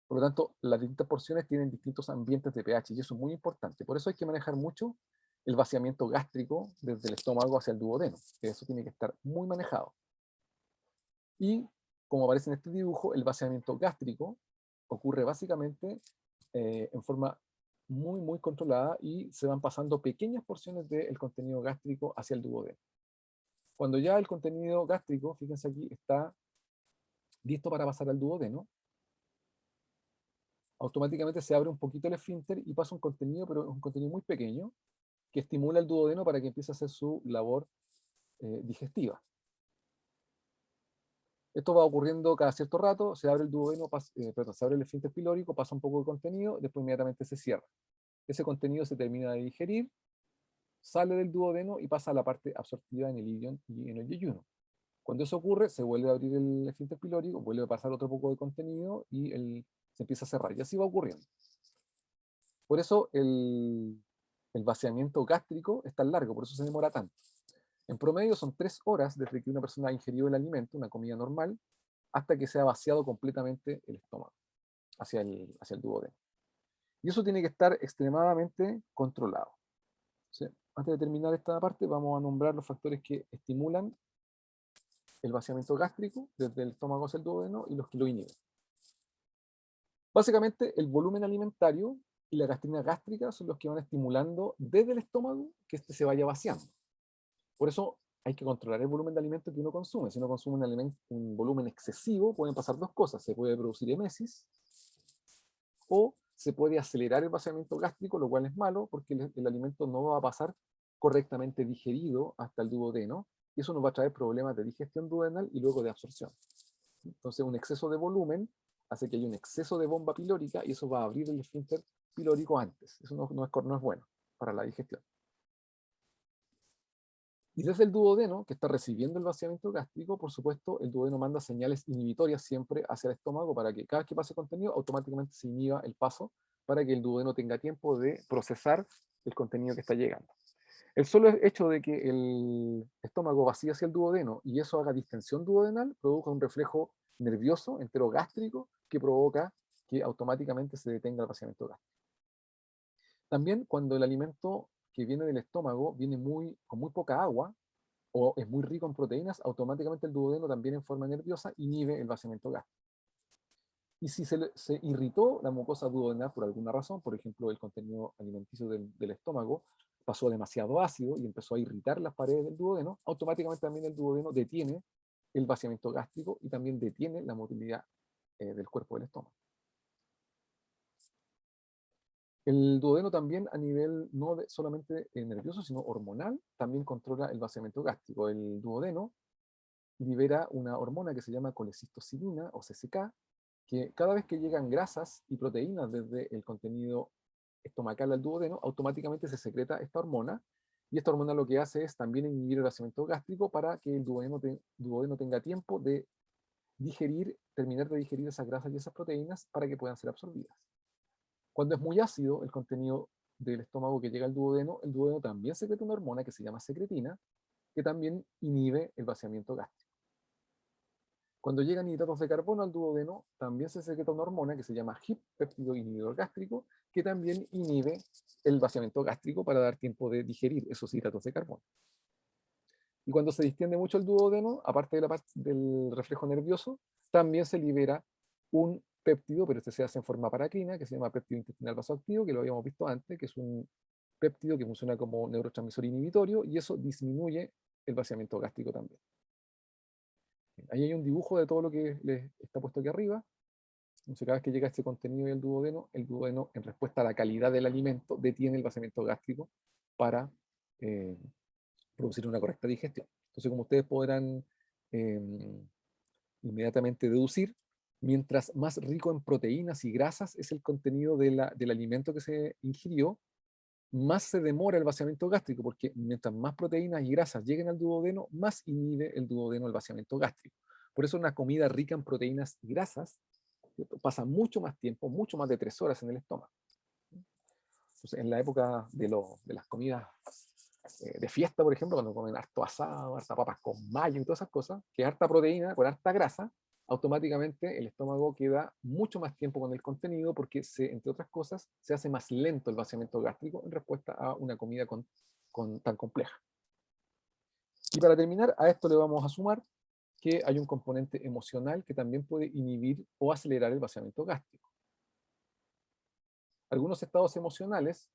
Por lo tanto, las distintas porciones tienen distintos ambientes de pH y eso es muy importante. Por eso hay que manejar mucho el vaciamiento gástrico desde el estómago hacia el duodeno. Eso tiene que estar muy manejado. Y como aparece en este dibujo, el vaciamiento gástrico ocurre básicamente en forma muy controlada y se van pasando pequeñas porciones del contenido gástrico hacia el duodeno. Cuando ya el contenido gástrico, fíjense aquí, está listo para pasar al duodeno, automáticamente se abre un poquito el esfínter y pasa un contenido, pero es un contenido muy pequeño, que estimula el duodeno para que empiece a hacer su labor digestiva. Esto va ocurriendo cada cierto rato, se abre el duodeno, se abre el esfínter pilórico, pasa un poco de contenido, después inmediatamente se cierra. Ese contenido se termina de digerir, sale del duodeno y pasa a la parte absortiva en el ilion y en el yeyuno. Cuando eso ocurre, se vuelve a abrir el esfínter pilórico, vuelve a pasar otro poco de contenido y se empieza a cerrar. Y así va ocurriendo. Por eso el vaciamiento gástrico es tan largo, por eso se demora tanto. En promedio son 3 horas desde que una persona ha ingerido el alimento, una comida normal, hasta que se ha vaciado completamente el estómago hacia el duodeno. Y eso tiene que estar extremadamente controlado. ¿Sí? Antes de terminar esta parte, vamos a nombrar los factores que estimulan el vaciamiento gástrico desde el estómago hacia el duodeno y los que lo inhiben. Básicamente, el volumen alimentario y la gastrina gástrica son los que van estimulando desde el estómago que este se vaya vaciando. Por eso hay que controlar el volumen de alimento que uno consume. Si uno consume un volumen excesivo, pueden pasar dos cosas. Se puede producir emesis o se puede acelerar el vaciamiento gástrico, lo cual es malo porque el alimento no va a pasar correctamente digerido hasta el duodeno y eso nos va a traer problemas de digestión duodenal y luego de absorción. Entonces, un exceso de volumen hace que haya un exceso de bomba pilórica y eso va a abrir el esfínter pilórico antes. Eso no es bueno para la digestión. Y desde el duodeno, que está recibiendo el vaciamiento gástrico, por supuesto, el duodeno manda señales inhibitorias siempre hacia el estómago para que cada vez que pase contenido, automáticamente se inhiba el paso para que el duodeno tenga tiempo de procesar el contenido que está llegando. El solo hecho de que el estómago vacíe hacia el duodeno y eso haga distensión duodenal, produce un reflejo nervioso enterogástrico que provoca que automáticamente se detenga el vaciamiento gástrico. También cuando el alimento que viene del estómago viene con muy poca agua o es muy rico en proteínas, automáticamente el duodeno también en forma nerviosa inhibe el vaciamiento gástrico. Y si se irritó la mucosa duodenal por alguna razón, por ejemplo, el contenido alimenticio del estómago pasó demasiado ácido y empezó a irritar las paredes del duodeno, automáticamente también el duodeno detiene el vaciamiento gástrico y también detiene la motilidad del cuerpo del estómago. El duodeno también a nivel no solamente nervioso, sino hormonal, también controla el vaciamiento gástrico. El duodeno libera una hormona que se llama colecistocilina o CCK, que cada vez que llegan grasas y proteínas desde el contenido estomacal al duodeno, automáticamente se secreta esta hormona, y esta hormona lo que hace es también inhibir el vaciamiento gástrico para que el duodeno tenga tiempo de terminar de digerir esas grasas y esas proteínas para que puedan ser absorbidas. Cuando es muy ácido el contenido del estómago que llega al duodeno, el duodeno también secreta una hormona que se llama secretina, que también inhibe el vaciamiento gástrico. Cuando llegan hidratos de carbono al duodeno, también se secreta una hormona que se llama HIP, péptido inhibidor gástrico, que también inhibe el vaciamiento gástrico para dar tiempo de digerir esos hidratos de carbono. Y cuando se distiende mucho el duodeno, aparte de la parte del reflejo nervioso, también se libera un péptido, pero este se hace en forma paracrina, que se llama péptido intestinal vasoactivo, que lo habíamos visto antes, que es un péptido que funciona como neurotransmisor inhibitorio, y eso disminuye el vaciamiento gástrico también. Ahí hay un dibujo de todo lo que les está puesto aquí arriba. Entonces, cada vez que llega este contenido del duodeno, el duodeno, en respuesta a la calidad del alimento, detiene el vaciamiento gástrico para producir una correcta digestión. Entonces, como ustedes podrán inmediatamente deducir, mientras más rico en proteínas y grasas es el contenido del alimento que se ingirió, más se demora el vaciamiento gástrico, porque mientras más proteínas y grasas lleguen al duodeno, más inhibe el duodeno el vaciamiento gástrico. Por eso una comida rica en proteínas y grasas, ¿cierto?, pasa mucho más tiempo, mucho más de 3 horas en el estómago. Entonces, en la época de las comidas de fiesta, por ejemplo, cuando comen harto asado, harta papas con mayo y todas esas cosas, que es harta proteína con harta grasa, automáticamente el estómago queda mucho más tiempo con el contenido porque, entre otras cosas, se hace más lento el vaciamiento gástrico en respuesta a una comida tan compleja. Y para terminar, a esto le vamos a sumar que hay un componente emocional que también puede inhibir o acelerar el vaciamiento gástrico. Algunos estados emocionales,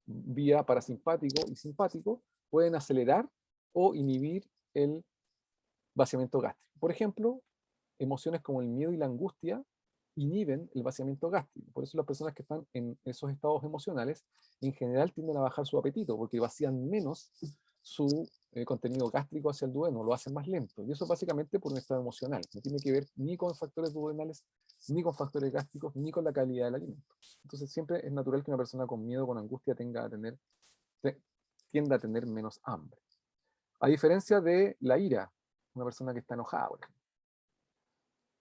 vía parasimpático y simpático, pueden acelerar o inhibir el vaciamiento gástrico. Por ejemplo, emociones como el miedo y la angustia inhiben el vaciamiento gástrico. Por eso las personas que están en esos estados emocionales en general tienden a bajar su apetito, porque vacían menos su contenido gástrico hacia el duodeno, lo hacen más lento. Y eso es básicamente por un estado emocional. No tiene que ver ni con factores duodenales, ni con factores gástricos, ni con la calidad del alimento. Entonces siempre es natural que una persona con miedo, con angustia, tienda a tener menos hambre. A diferencia de la ira, una persona que está enojada, por ejemplo.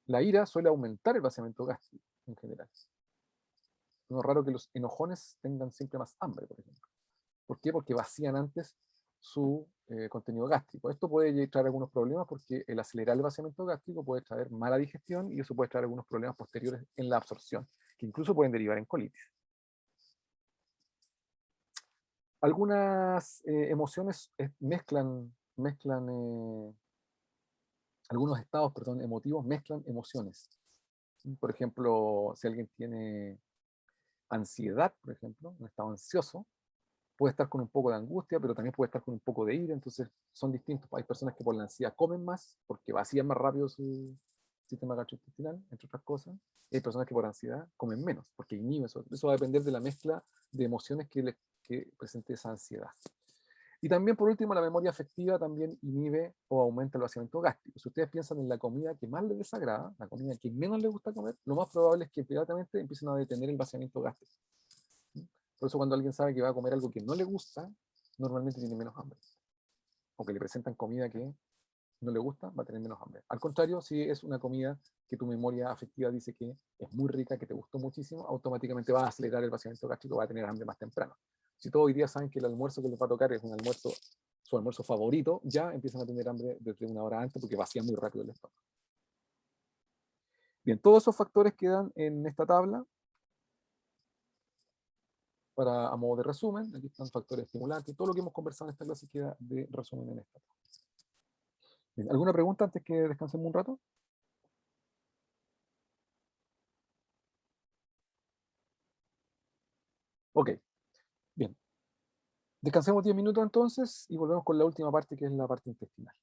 La ira suele aumentar el vaciamiento gástrico en general. No es raro que los enojones tengan siempre más hambre, por ejemplo. ¿Por qué? Porque vacían antes su contenido gástrico. Esto puede traer algunos problemas porque el acelerar el vaciamiento gástrico puede traer mala digestión y eso puede traer algunos problemas posteriores en la absorción, que incluso pueden derivar en colitis. Algunas emociones algunos estados, emotivos mezclan emociones. Por ejemplo, si alguien tiene ansiedad, por ejemplo, un estado ansioso, puede estar con un poco de angustia, pero también puede estar con un poco de ira, entonces son distintos. Hay personas que por la ansiedad comen más, porque vacían más rápido su sistema gastrointestinal, entre otras cosas, y hay personas que por ansiedad comen menos, porque inhiben eso. Eso va a depender de la mezcla de emociones que presente esa ansiedad. Y también, por último, la memoria afectiva también inhibe o aumenta el vaciamiento gástrico. Si ustedes piensan en la comida que más les desagrada, la comida que menos les gusta comer, lo más probable es que inmediatamente empiecen a detener el vaciamiento gástrico. Por eso cuando alguien sabe que va a comer algo que no le gusta, normalmente tiene menos hambre. O que le presentan comida que no le gusta, va a tener menos hambre. Al contrario, si es una comida que tu memoria afectiva dice que es muy rica, que te gustó muchísimo, automáticamente va a acelerar el vaciamiento gástrico, va a tener hambre más temprano. Si todos hoy día saben que el almuerzo que les va a tocar es su almuerzo favorito, ya empiezan a tener hambre desde una hora antes porque vacían muy rápido el estómago. Bien, todos esos factores quedan en esta tabla. A modo de resumen, aquí están factores estimulantes, todo lo que hemos conversado en esta clase queda de resumen en esta. Bien, ¿alguna pregunta antes que descansemos un rato? Ok, bien. Descansemos 10 minutos entonces y volvemos con la última parte, que es la parte intestinal.